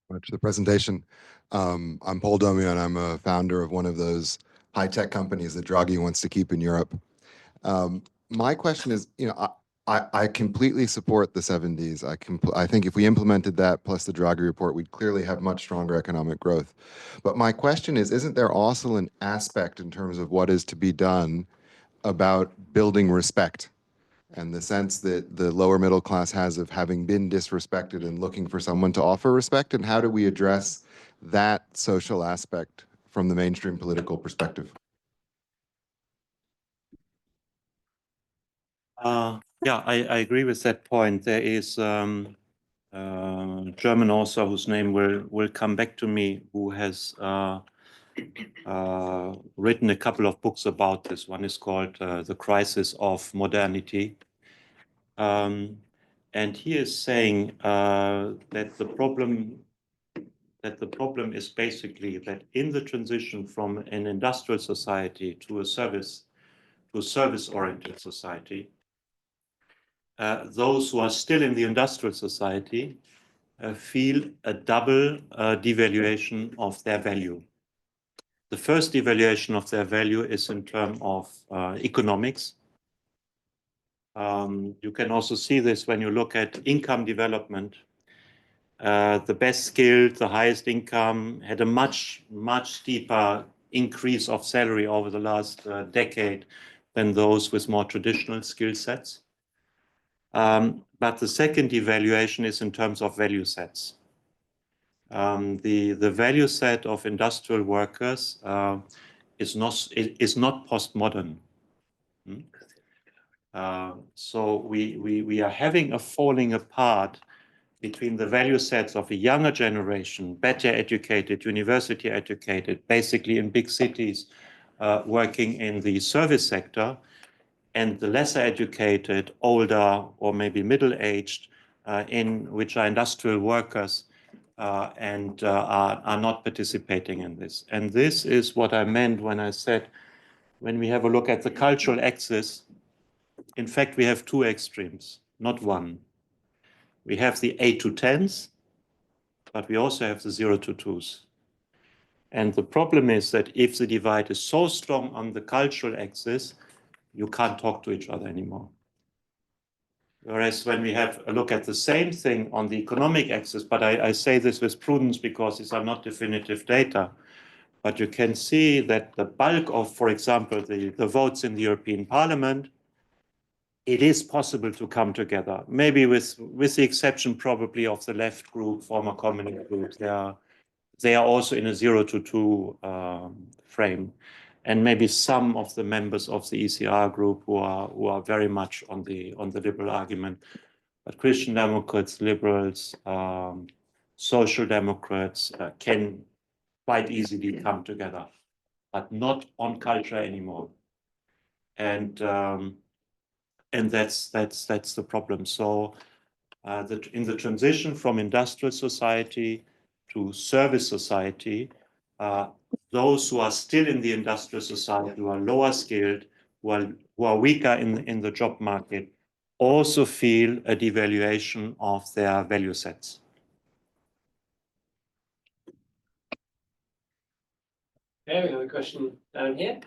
Much the presentation. I'm Paul Domio, and I'm a founder of one of those high-tech companies that Draghi wants to keep in Europe. My question is, I completely support the 7Ds. I think if we implemented that plus the Draghi report, we'd clearly have much stronger economic growth. But my question is, isn't there also an aspect in terms of what is to be done about building respect? And the sense that the lower middle class has of having been disrespected and looking for someone to offer respect, and how do we address that social aspect from the mainstream political perspective? Yeah, I agree with that point. There is a German author whose name will come back to me, who has written a couple of books about this. One is called The Crisis of Modernity. And he is saying that the problem is basically that in the transition from an industrial society to a service-oriented society, those who are still in the industrial society feel a double devaluation of their value. The first devaluation of their value is in terms of economics. You can also see this when you look at income development. the best skilled, the highest income, had a much steeper increase of salary over the last decade than those with more traditional skill sets. But the second evaluation is in terms of value sets. The value set of industrial workers is not postmodern. So we are having a falling apart between the value sets of a younger generation, better educated, university educated, basically in big cities, working in the service sector, and the lesser educated, older or maybe middle-aged, in which are industrial workers and are not participating in this. And this is what I meant when I said, when we have a look at the cultural axis, in fact, we have two extremes, not one. We have the 8 to 10s, but we also have the 0 to 2s. And the problem is that if the divide is so strong on the cultural axis, you can't talk to each other anymore. Whereas when we have a look at the same thing on the economic axis, but I say this with prudence because these are not definitive data, but you can see that the bulk of, for example, the votes in the European Parliament, it is possible to come together, maybe with the exception probably of the left group, former communist groups. They are also in a 0 to 2 frame, and maybe some of the members of the ECR group who are very much on the liberal argument. But Christian Democrats, liberals, social democrats can quite easily come together, but not on culture anymore. And that's the problem. So in the transition from industrial society to service society, those who are still in the industrial society, who are lower skilled, who are weaker in the job market, also feel a devaluation of their value sets. Okay, we have a question down here.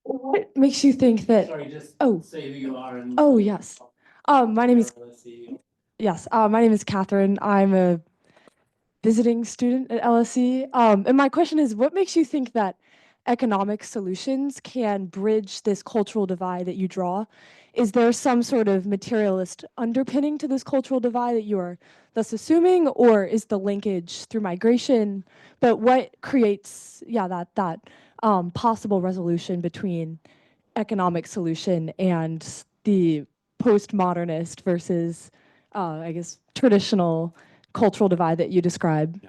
What makes you think that? Sorry, just Oh. say who you are and. Oh, yes. My name is LSE. my name is Catherine. I'm a visiting student at LSE. And my question is, what makes you think that economic solutions can bridge this cultural divide that you draw? Is there some sort of materialist underpinning to this cultural divide that you are thus assuming, or is the linkage through migration? But what creates, that possible resolution between economic solution and the postmodernist versus, I guess, traditional cultural divide that you describe?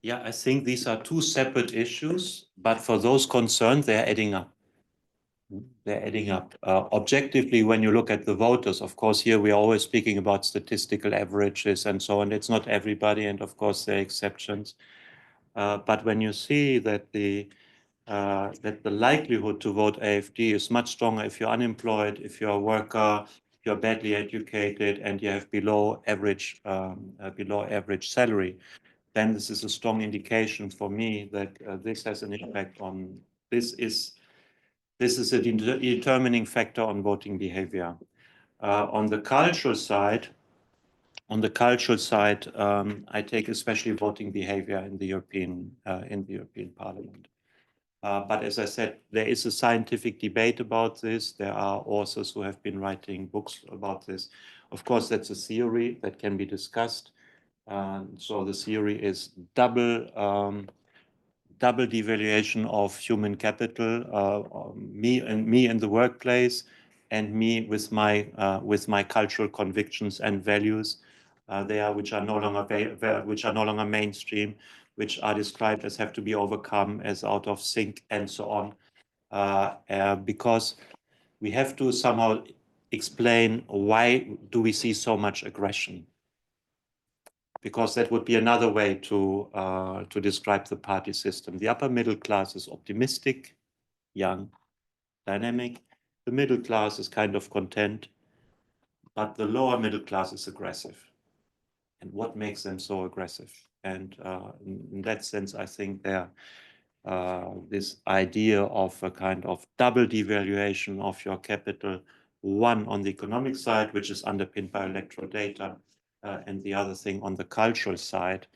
Yeah, I think these are two separate issues, but for those concerned, they're adding up. They're adding up. Objectively, when you look at the voters, of course, here we are always speaking about statistical averages and so on. It's not everybody, and of course, there are exceptions. But when you see that the likelihood to vote AfD is much stronger if you're unemployed, if you're a worker, if you're badly educated, and you have below average salary, then this is a strong indication for me that this has an impact on this is a determining factor on voting behavior. On the cultural side, I take especially voting behavior in the European Parliament. But as I said, there is a scientific debate about this. There are authors who have been writing books about this. Of course, that's a theory that can be discussed. So the theory is double devaluation of human capital, me in the workplace, and me with my cultural convictions and values, which are no longer mainstream, which are described as have to be overcome, as out of sync, and so on, because we have to somehow explain why do we see so much aggression. Because that would be another way to describe the party system. The upper middle class is optimistic, young, dynamic. The middle class is kind of content, but the lower middle class is aggressive. And what makes them so aggressive? And in that sense, I think this idea of a kind of double devaluation of your capital One on the economic side, which is underpinned by electoral data, and the other thing on the cultural side,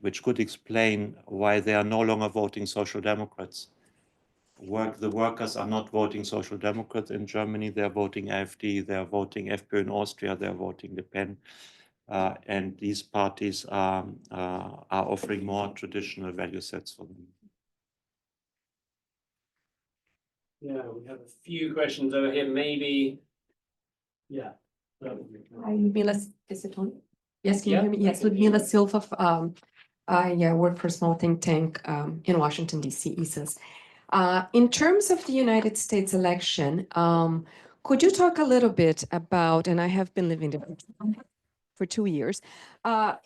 which could explain why they are no longer voting Social Democrats. The workers are not voting Social Democrats in Germany, they're voting AfD, they're voting FPÖ in Austria, they're voting Le Pen. And these parties are offering more traditional value sets for them. Yeah, we have a few questions over here, maybe. Yeah. Hi, Ludmila, is it on? Yes, can you Yeah, hear me? Yes, Ludmila Silva. I work for a small think tank in Washington, D.C., ESAS. In terms of the United States election, could you talk a little bit about, and I have been living there for 2 years,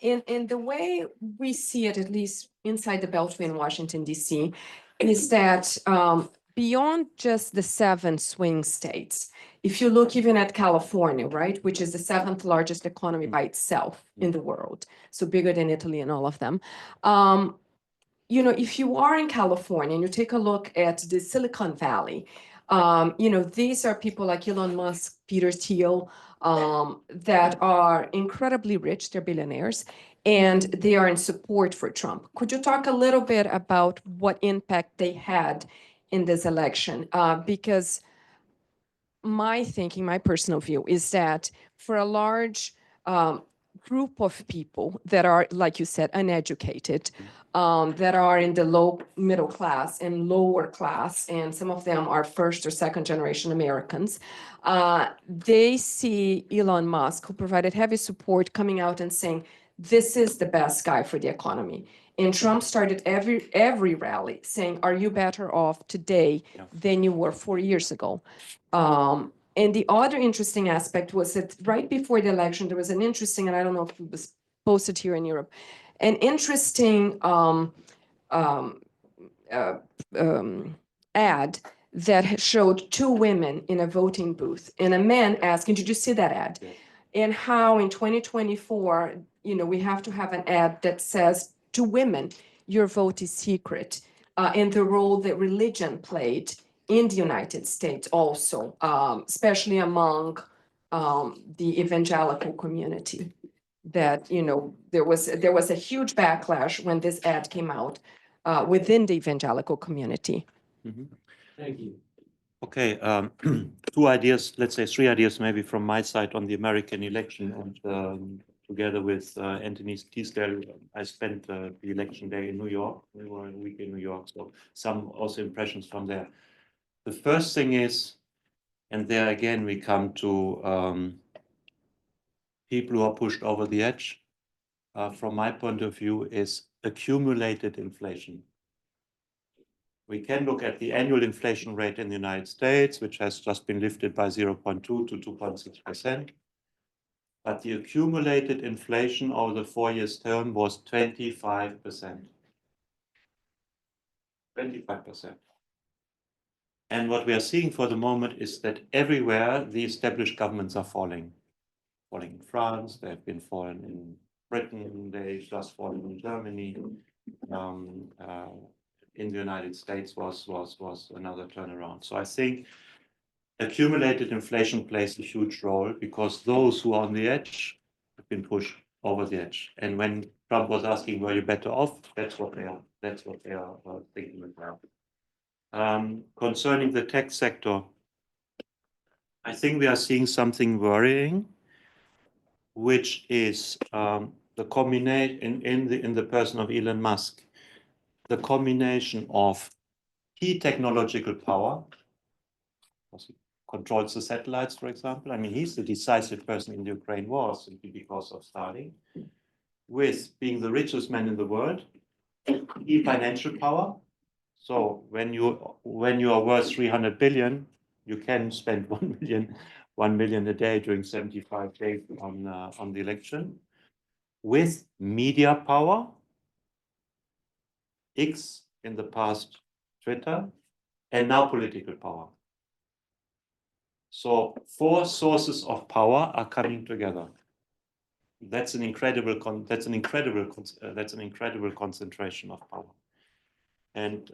in the way we see it, at least inside the Beltway in Washington, D.C., is that beyond just the 7 swing states, if you look even at California, right, which is the 7th largest economy by itself in the world, so bigger than Italy and all of them, you know, if you are in California and you take a look at the Silicon Valley, you know, these are people like Elon Musk, Peter Thiel, that are incredibly rich, they're billionaires, and they are in support for Trump. Could you talk a little bit about what impact they had in this election? Because my thinking, my personal view is that for a large group of people that are, like you said, uneducated, that are in the low middle class and lower class, and some of them are first or second generation Americans, they see Elon Musk, who provided heavy support, coming out and saying, this is the best guy for the economy. And Trump started every rally saying, are you better off today than you were 4 years ago? And the other interesting aspect was that right before the election, there was an interesting, and I don't know if it was posted here in Europe, an interesting ad that showed 2 women in a voting booth and a man asking, did you see that ad? Yes. And how in 2024, you know, we have to have an ad that says to women, your vote is secret, and the role that religion played in the United States also, especially among the evangelical community. That, you know, there was a huge backlash when this ad came out within the evangelical community. Thank you. Okay, 2 ideas, let's say 3 ideas maybe from my side on the American election, and together with Anthony Teasdale, I spent the election day in New York. We were a week in New York, so some also impressions from there. The first thing is, and there again we come to people who are pushed over the edge, from my point of view, is accumulated inflation. We can look at the annual inflation rate in the United States, which has just been lifted by 0.2 to 2.6%. But the accumulated inflation over the 4 years term was 25%. 25%. And what we are seeing for the moment is that everywhere the established governments are falling. Falling in France, they have been falling in Britain, they just fallen in Germany. In the United States was another turnaround. So I think accumulated inflation plays a huge role because those who are on the edge have been pushed over the edge. And when Trump was asking, were you better off? That's what they are thinking about. Concerning the tech sector, I think we are seeing something worrying, which is the combination in the person of Elon Musk, the combination of key technological power, because he controls the satellites, for example. I mean, he's the decisive person in the Ukraine war simply because of Starlink, with being the richest man in the world, key financial power. So when you are worth 300 billion, you can spend 1 million a day during 75 days on the election, with media power, X in the past, Twitter, and now political power. So 4 sources of power are coming together. That's an incredible concentration of power. And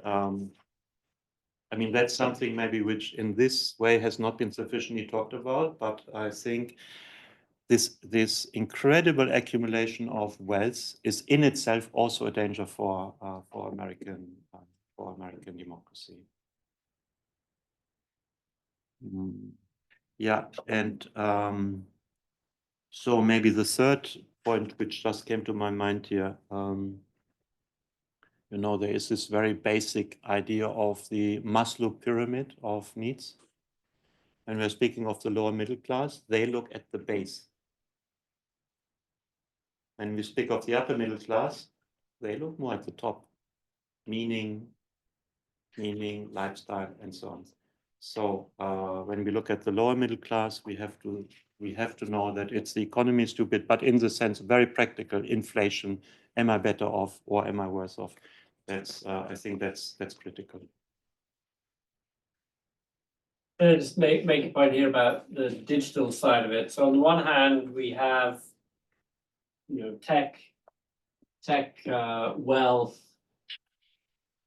I mean, that's something maybe which in this way has not been sufficiently talked about, but I think this incredible accumulation of wealth is in itself also a danger for American democracy. Yeah, and so maybe the third point which just came to my mind here, you know, there is this very basic idea of the Maslow pyramid of needs. When we're speaking of the lower middle class, they look at the base. When we speak of the upper middle class, they look more at the top, meaning, lifestyle, and so on. So when we look at the lower middle class, we have to know that it's the economy is stupid, but in the sense very practical, inflation. Am I better off or am I worse off? That's I think that's critical. Just make a point here about the digital side of it. So on the one hand, we have, you know, tech wealth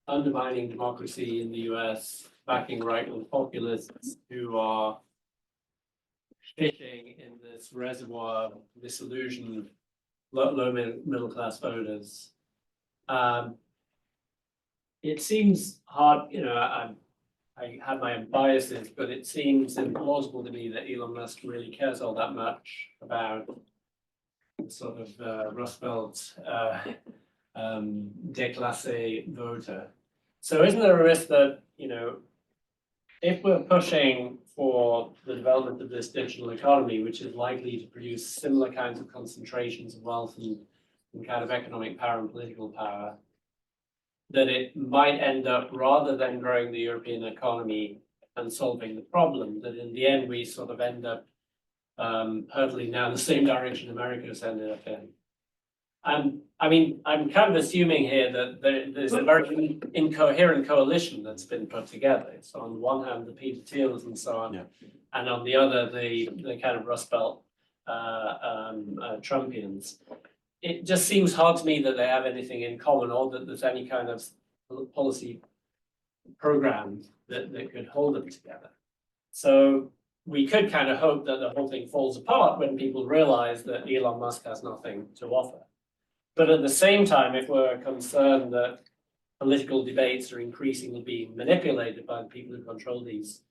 undermining democracy in the US, backing right-wing populists who are fishing in this reservoir of disillusioned low middle class voters. It seems hard, you know, I have my own biases, but it seems implausible to me that Elon Musk really cares all that much about the sort of Rust Belt déclassé voter. So isn't there a risk that, you know, if we're pushing for the development of this digital economy, which is likely to produce similar kinds of concentrations of wealth and kind of economic power and political power, that it might end up, rather than growing the European economy and solving the problem, that in the end we sort of end up hurtling down the same direction America's ended up in. I mean, I'm kind of assuming here that there's a very incoherent coalition that's been put together. So on the one hand, the Peter Thiels and so on, and on the other, the kind of Rust Belt Trumpians. It just seems hard to me that they have anything in common, or that there's any kind of policy program that could hold them together. So we could kind of hope that the whole thing falls apart when people realize that Elon Musk has nothing to offer. But at the same time, if we're concerned that political debates are increasingly being manipulated by the people who control these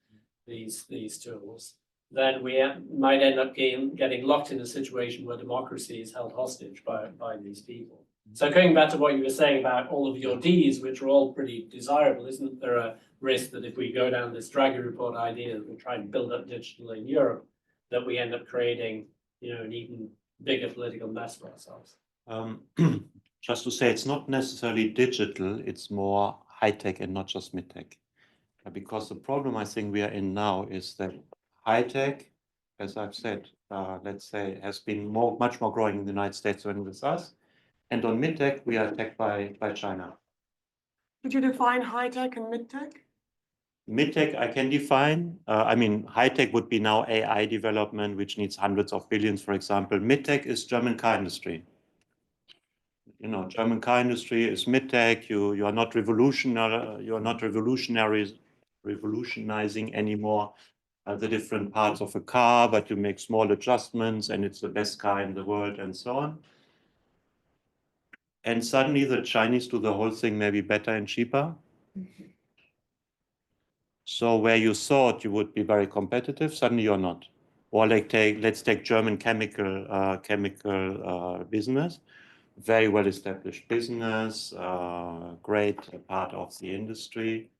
tools, then we might end up getting locked in a situation where democracy is held hostage by these people. So going back to what you were saying about all of your Ds, which are all pretty desirable, isn't there a risk that if we go down this Draghi report idea that we try and build up digitally in Europe, that we end up creating, you know, an even bigger political mess for ourselves? Just to say, it's not necessarily digital, it's more high-tech and not just mid-tech. Because the problem I think we are in now is that high-tech, as I've said, let's say, has been much more growing in the United States than with us. And on mid-tech, we are attacked by China. Could you define high-tech and mid-tech? Mid-tech I can define. I mean, high-tech would be now AI development, which needs hundreds of billions, for example. Mid-tech is German car industry. You know, German car industry is mid-tech. You are not revolutionary. You are not revolutionizing anymore the different parts of a car, but you make small adjustments, and it's the best car in the world, and so on. And suddenly the Chinese do the whole thing maybe better and cheaper. So where you thought you would be very competitive, suddenly you're not. Or like let's take German chemical business, very well established business, great part of the industry.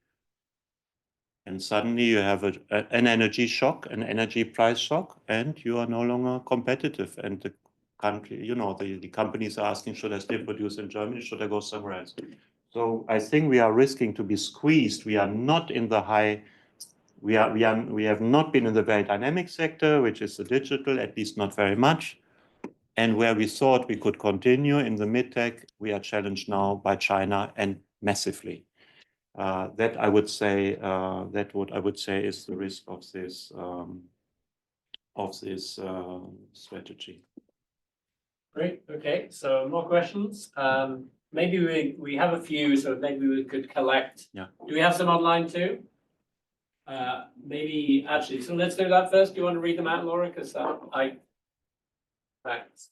And suddenly you have an energy shock, an energy price shock, and you are no longer competitive. And the country, you know, the companies are asking, should I still produce in Germany? Should I go somewhere else? So I think we are risking to be squeezed. We are not in the high, we have not been in the very dynamic sector, which is the digital, at least not very much. And where we thought we could continue in the mid-tech, we are challenged now by China, and massively. That I would say is the risk of this strategy. Great. Okay. So more questions. Maybe we have a few, so maybe we could collect. Yeah. Do we have some online too? maybe actually, so let's do that first. Do you want to read them out, Laura? Because thanks.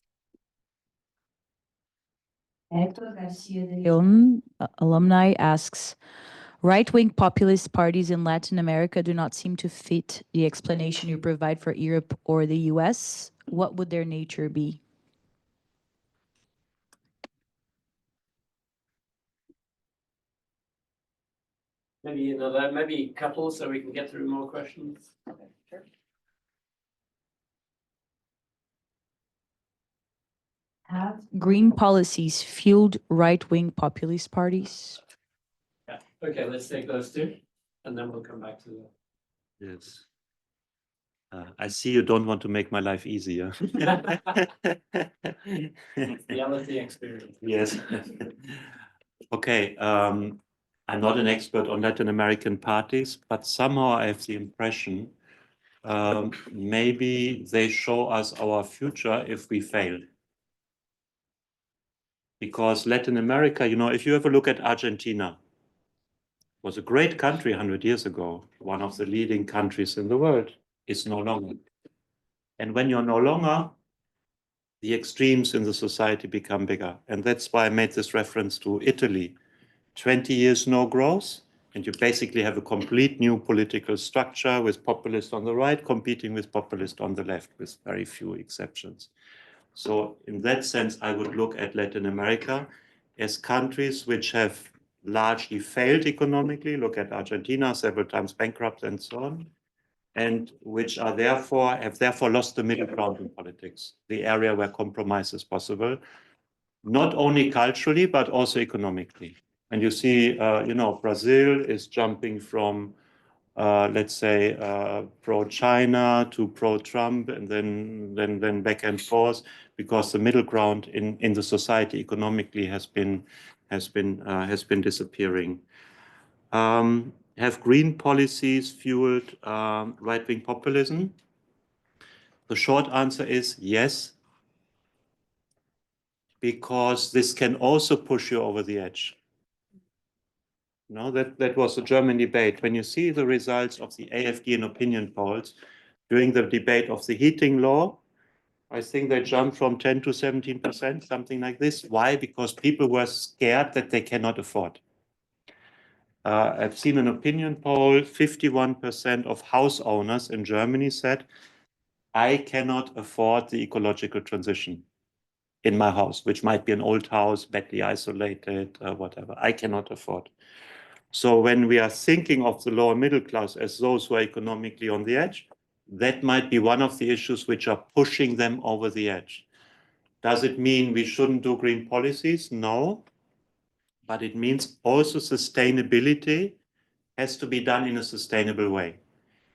Hector Garcia de Leon, alumni, asks, right-wing populist parties in Latin America do not seem to fit the explanation you provide for Europe or the US. What would their nature be? Maybe another, maybe a couple, so we can get through more questions. Okay, sure. Have green policies fueled right-wing populist parties? Yeah. Okay, let's take those two, and then we'll come back to the. Yes. I see you don't want to make my life easier. The LSE experience. Yes. Okay. I'm not an expert on Latin American parties, but somehow I have the impression maybe they show us our future if we fail. Because Latin America, you know, if you have a look at Argentina, it was a great country 100 years ago, one of the leading countries in the world, is no longer. And when you're no longer, the extremes in the society become bigger. And that's why I made this reference to Italy. 20 years no growth, and you basically have a complete new political structure with populists on the right competing with populists on the left, with very few exceptions. So in that sense, I would look at Latin America as countries which have largely failed economically, look at Argentina, several times bankrupt and so on, and which are have therefore lost the middle ground in politics, the area where compromise is possible, not only culturally, but also economically. And you see, you know, Brazil is jumping from let's say, pro-China to pro-Trump, and then back and forth, because the middle ground in the society economically has been disappearing. Have green policies fueled right-wing populism? The short answer is yes, because this can also push you over the edge. No, that was the German debate. When you see the results of the AfD and opinion polls during the debate of the heating law, I think they jumped from 10 to 17%, something like this. Why? Because people were scared that they cannot afford. I've seen an opinion poll, 51% of house owners in Germany said, I cannot afford the ecological transition in my house, which might be an old house, badly isolated, whatever. I cannot afford. So when we are thinking of the lower middle class as those who are economically on the edge, that might be one of the issues which are pushing them over the edge. Does it mean we shouldn't do green policies? No, but it means also sustainability has to be done in a sustainable way.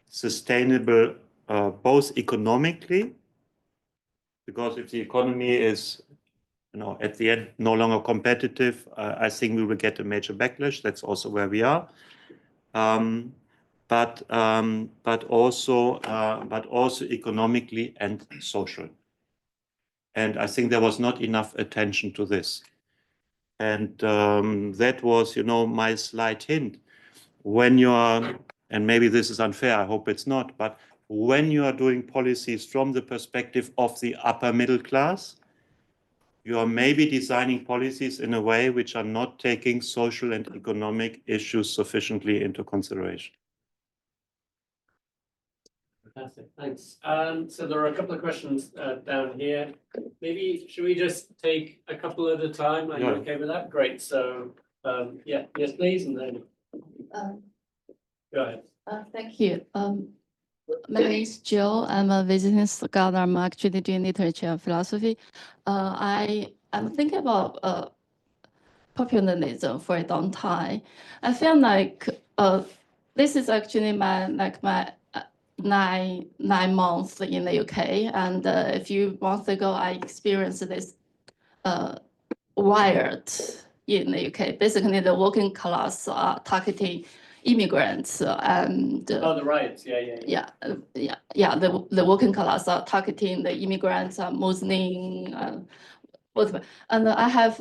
Sustainable both economically, because if the economy is, you know, at the end no longer competitive, I think we will get a major backlash. That's also where we are. But also economically and social. And I think there was not enough attention to this. And that was, you know, my slight hint. When you're, and maybe this is unfair, I hope it's not, but when you are doing policies from the perspective of the upper middle class, you are maybe designing policies in a way which are not taking social and economic issues sufficiently into consideration. Fantastic, thanks. So there are a couple of questions down here. Maybe should we just take a couple at a time? Are you okay with that? Great. So yeah, yes, please, and then go ahead. Thank you. My name is Jill. I'm a visiting scholar. I'm actually doing literature and philosophy. I'm thinking about populism for a long time. I feel like this is actually my nine months in the UK, and a few months ago I experienced this riot in the UK. Basically, the working class are targeting immigrants and Oh, the riots, yeah. The working class are targeting the immigrants, Muslim, whatever. And I have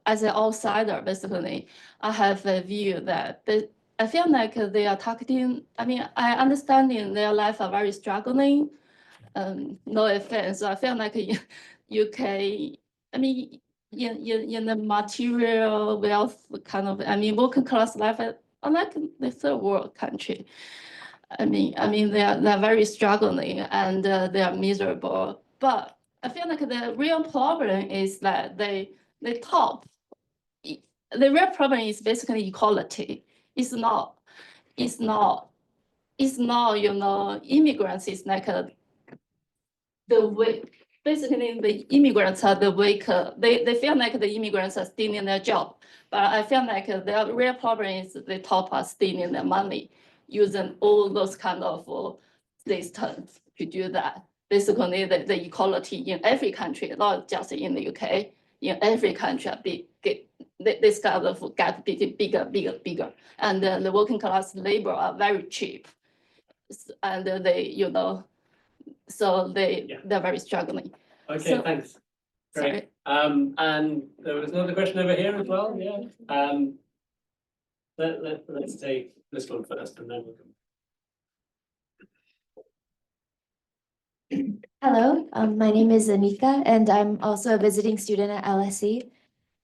as an outsider, basically, I have a view that I feel like they are targeting, I mean, I understand in their life are very struggling. No offense, I feel like in UK, I mean, in the material wealth kind of, I mean, working class life, unlike the third world country. I mean, they're very struggling and they are miserable. But I feel like the real problem is that the top. The real problem is basically equality. It's not. You know, immigrants is like the weak. Basically, the immigrants are the weaker. They feel like the immigrants are stealing their job. But I feel like the real problem is the top are stealing their money, using all those kind of systems to do that. Basically, the equality in every country, not just in the UK, in every country, this kind of gap getting bigger. And the working class labor are very cheap. And they, you know, so they're very struggling. Okay, So- thanks. Great. Sorry. And there was another question over here as well, yeah. Let's take this one first and then we'll come. Hello, my name is Anika, and I'm also a visiting student at LSE.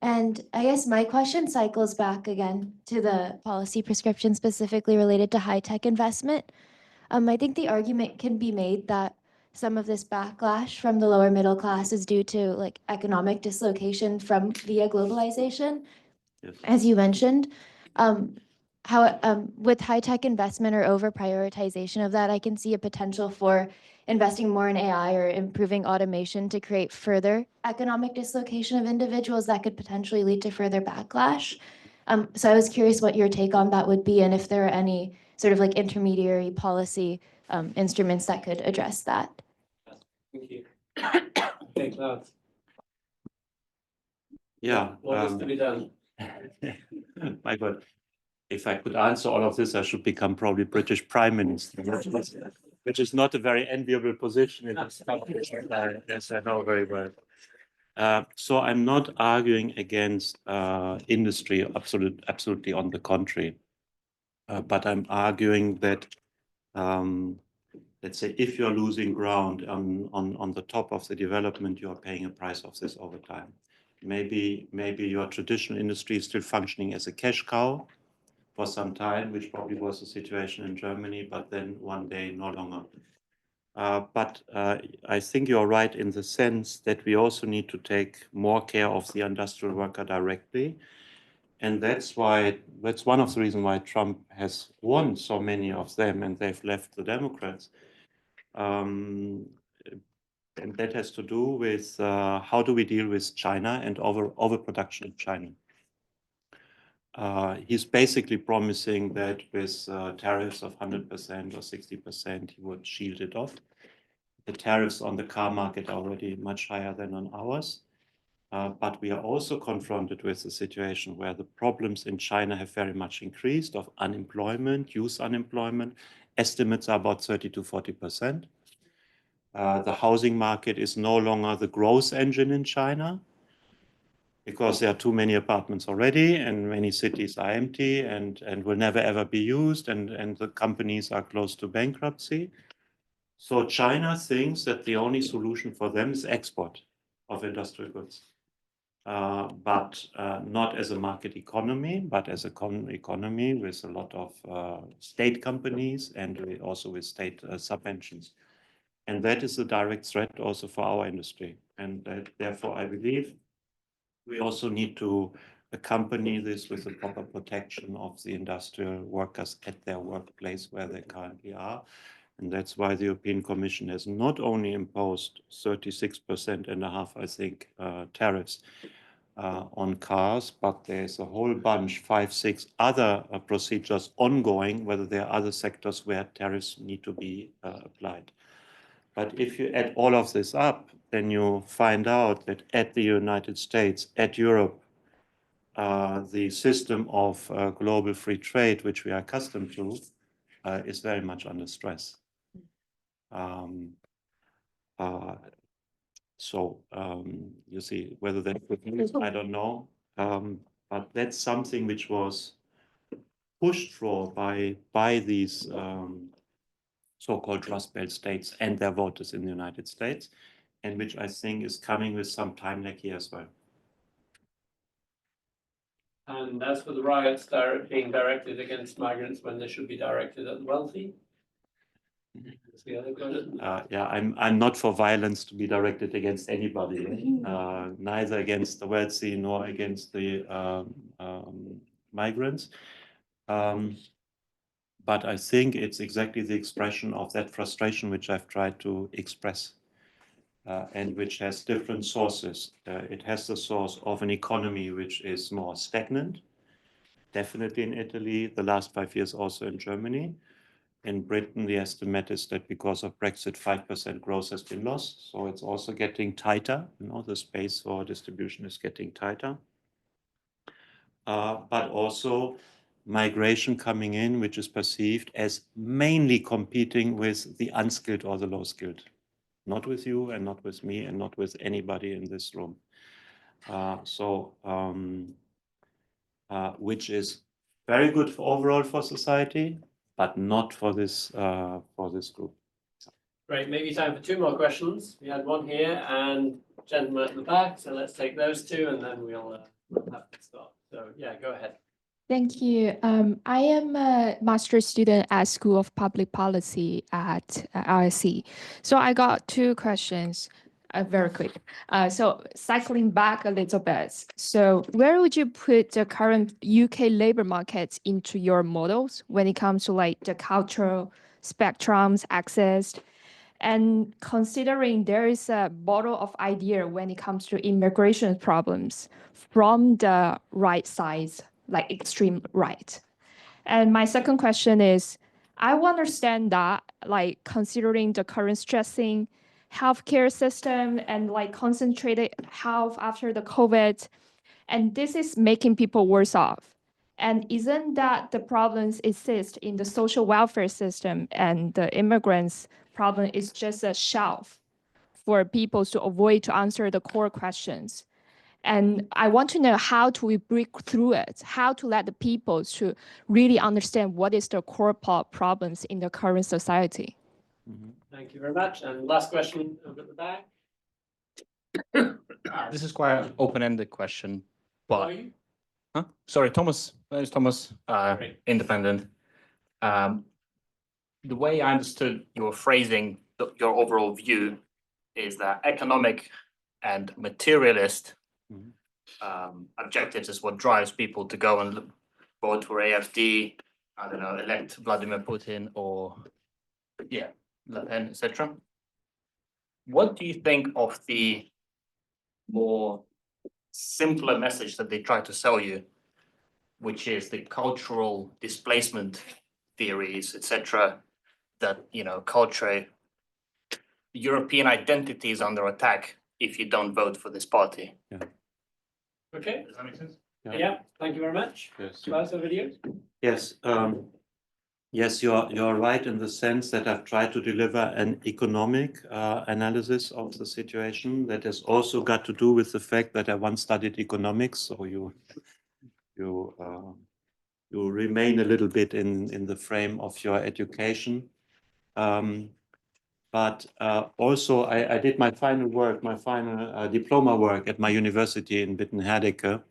And I guess my question cycles back again to the policy prescription specifically related to high-tech investment. I think the argument can be made that some of this backlash from the lower middle class is due to like economic dislocation from via globalization, Yes. as you mentioned. With high-tech investment or over prioritization of that, I can see a potential for investing more in AI or improving automation to create further economic dislocation of individuals that could potentially lead to further backlash. So I was curious what your take on that would be and if there are any sort of like intermediary policy instruments that could address that. Thank you. Okay, Klaus, Yeah. what is to be done? My God, if I could answer all of this, I should become probably British Prime Minister, which is not a very enviable position in this country, as I know very well. So I'm not arguing against industry, absolutely on the contrary. But I'm arguing that, let's say, if you're losing ground on the top of the development, you are paying a price of this over time. Maybe your traditional industry is still functioning as a cash cow for some time, which probably was the situation in Germany, but then one day no longer. But I think you're right in the sense that we also need to take more care of the industrial worker directly. And that's one of the reasons why Trump has won so many of them and they've left the Democrats. And that has to do with how do we deal with China and overproduction in China. He's basically promising that with tariffs of 100% or 60%, he would shield it off. The tariffs on the car market are already much higher than on ours. But we are also confronted with a situation where the problems in China have very much increased of unemployment, youth unemployment. Estimates are about 30 to 40%. The housing market is no longer the growth engine in China, because there are too many apartments already and many cities are empty and will never ever be used and the companies are close to bankruptcy. So China thinks that the only solution for them is export of industrial goods, but not as a market economy, but as an economy with a lot of state companies and also with state subventions. And that is a direct threat also for our industry. And therefore, I believe we also need to accompany this with a proper protection of the industrial workers at their workplace where they currently are. And that's why the European Commission has not only imposed 36.5%, I think, tariffs on cars, but there's a whole bunch, 5, 6 other procedures ongoing, whether there are other sectors where tariffs need to be applied. But if you add all of this up, then you find out that at the United States, at Europe, the system of global free trade, which we are accustomed to, is very much under stress. You see, whether that's good news, I don't know. But that's something which was pushed for by these so-called Rust Belt states and their voters in the United States, and which I think is coming with some time lag here as well. And as for the riots being directed against migrants when they should be directed at the wealthy? That's the other question. Yeah, I'm not for violence to be directed against anybody, neither against the wealthy nor against the migrants. But I think it's exactly the expression of that frustration which I've tried to express, and which has different sources. It has the source of an economy which is more stagnant, definitely in Italy, the last 5 years also in Germany. In Britain, the estimate is that because of Brexit, 5% growth has been lost. So it's also getting tighter. The space for distribution is getting tighter. But also migration coming in, which is perceived as mainly competing with the unskilled or the low skilled. Not with you and not with me and not with anybody in this room. Which is very good overall for society, but not for this group. Great, maybe time for 2 more questions. We had one here and gentleman at the back, so let's take those 2 and then we'll have to start. So yeah, go ahead. Thank you. I am a master's student at School of Public Policy at LSE. So I got 2 questions, very quick. So cycling back a little bit. So where would you put the current UK labor market into your models when it comes to like the cultural spectrums, access, and considering there is a bottle of idea when it comes to immigration problems from the right side, like extreme right. And my second question is, I understand that like considering the current stressing healthcare system and like concentrated health after the COVID, and this is making people worse off. And isn't that the problems exist in the social welfare system and the immigrants problem is just a shelf for people to avoid to answer the core questions? And I want to know how do we break through it, how to let the people to really understand what is the core problems in the current society. Thank you very much. And last question over at the back. This is quite an open-ended question, Who but are you? sorry, Thomas. My name is Thomas, Great. independent. The way I understood your phrasing, your overall view, is that economic and materialist objectives is what drives people to go and vote for AfD, I don't know, elect Vladimir Putin or Le Pen, etc. What do you think of the more simpler message that they try to sell you, which is the cultural displacement theories, etc., that culture, European identity is under attack if you don't vote for this party? Okay. Does that make sense? Yeah, thank you very much. Yes. Klaus, over to you. Yes. Yes, you're right in the sense that I've tried to deliver an economic analysis of the situation that has also got to do with the fact that I once studied economics, so you remain a little bit in the frame of your education. But also I did my final diploma work at my university in Witten-Herdecke,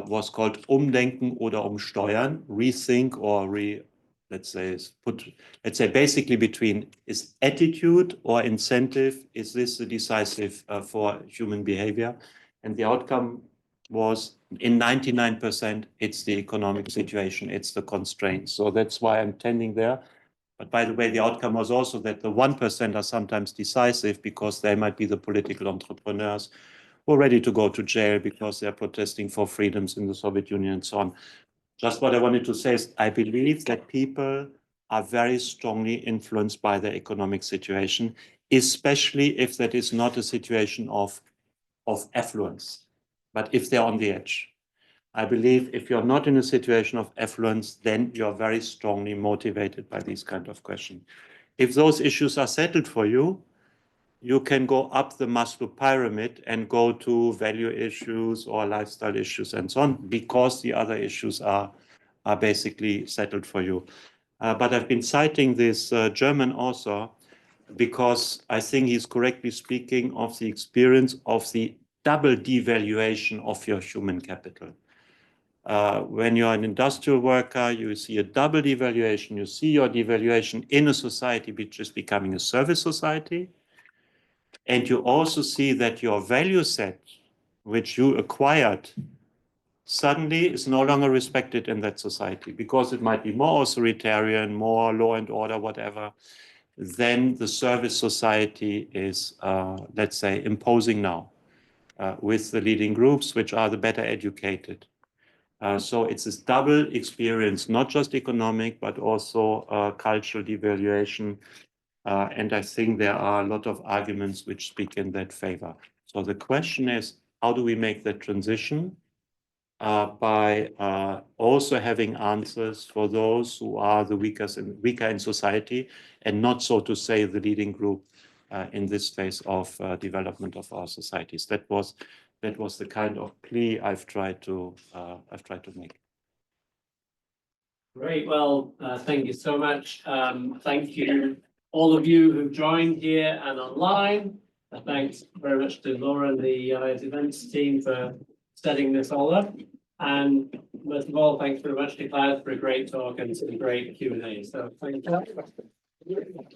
was called Umdenken oder Umsteuern, rethink or let's say basically between is attitude or incentive, is this the decisive for human behavior? And the outcome was in 99%, it's the economic situation, it's the constraints. So that's why I'm tending there. But by the way, the outcome was also that the 1% are sometimes decisive because they might be the political entrepreneurs who are ready to go to jail because they're protesting for freedoms in the Soviet Union and so on. Just what I wanted to say is I believe that people are very strongly influenced by the economic situation, especially if that is not a situation of affluence, but if they're on the edge. I believe if you're not in a situation of affluence, then you're very strongly motivated by these kind of questions. If those issues are settled for you, you can go up the Maslow pyramid and go to value issues or lifestyle issues and so on, because the other issues are are basically settled for you. But I've been citing this German author because I think he's correctly speaking of the experience of the double devaluation of your human capital. When you're an industrial worker, you see a double devaluation. You see your devaluation in a society which is becoming a service society. And you also see that your value set, which you acquired, suddenly is no longer respected in that society because it might be more authoritarian, more law and order, whatever, than the service society is, let's say, imposing now with the leading groups, which are the better educated. So it's this double experience, not just economic, but also cultural devaluation. And I think there are a lot of arguments which speak in that favor. So the question is, how do we make that transition by also having answers for those who are the weaker in society, and not, so to say, the leading group in this phase of development of our societies. That was the kind of plea I've tried to make. Great. Well, thank you so much. Thank you, all of you who joined here and online. Thanks very much to Laura and the events team for setting this all up. And most of all, thanks very much to Klaus for a great talk and some great Q&A. So thank you.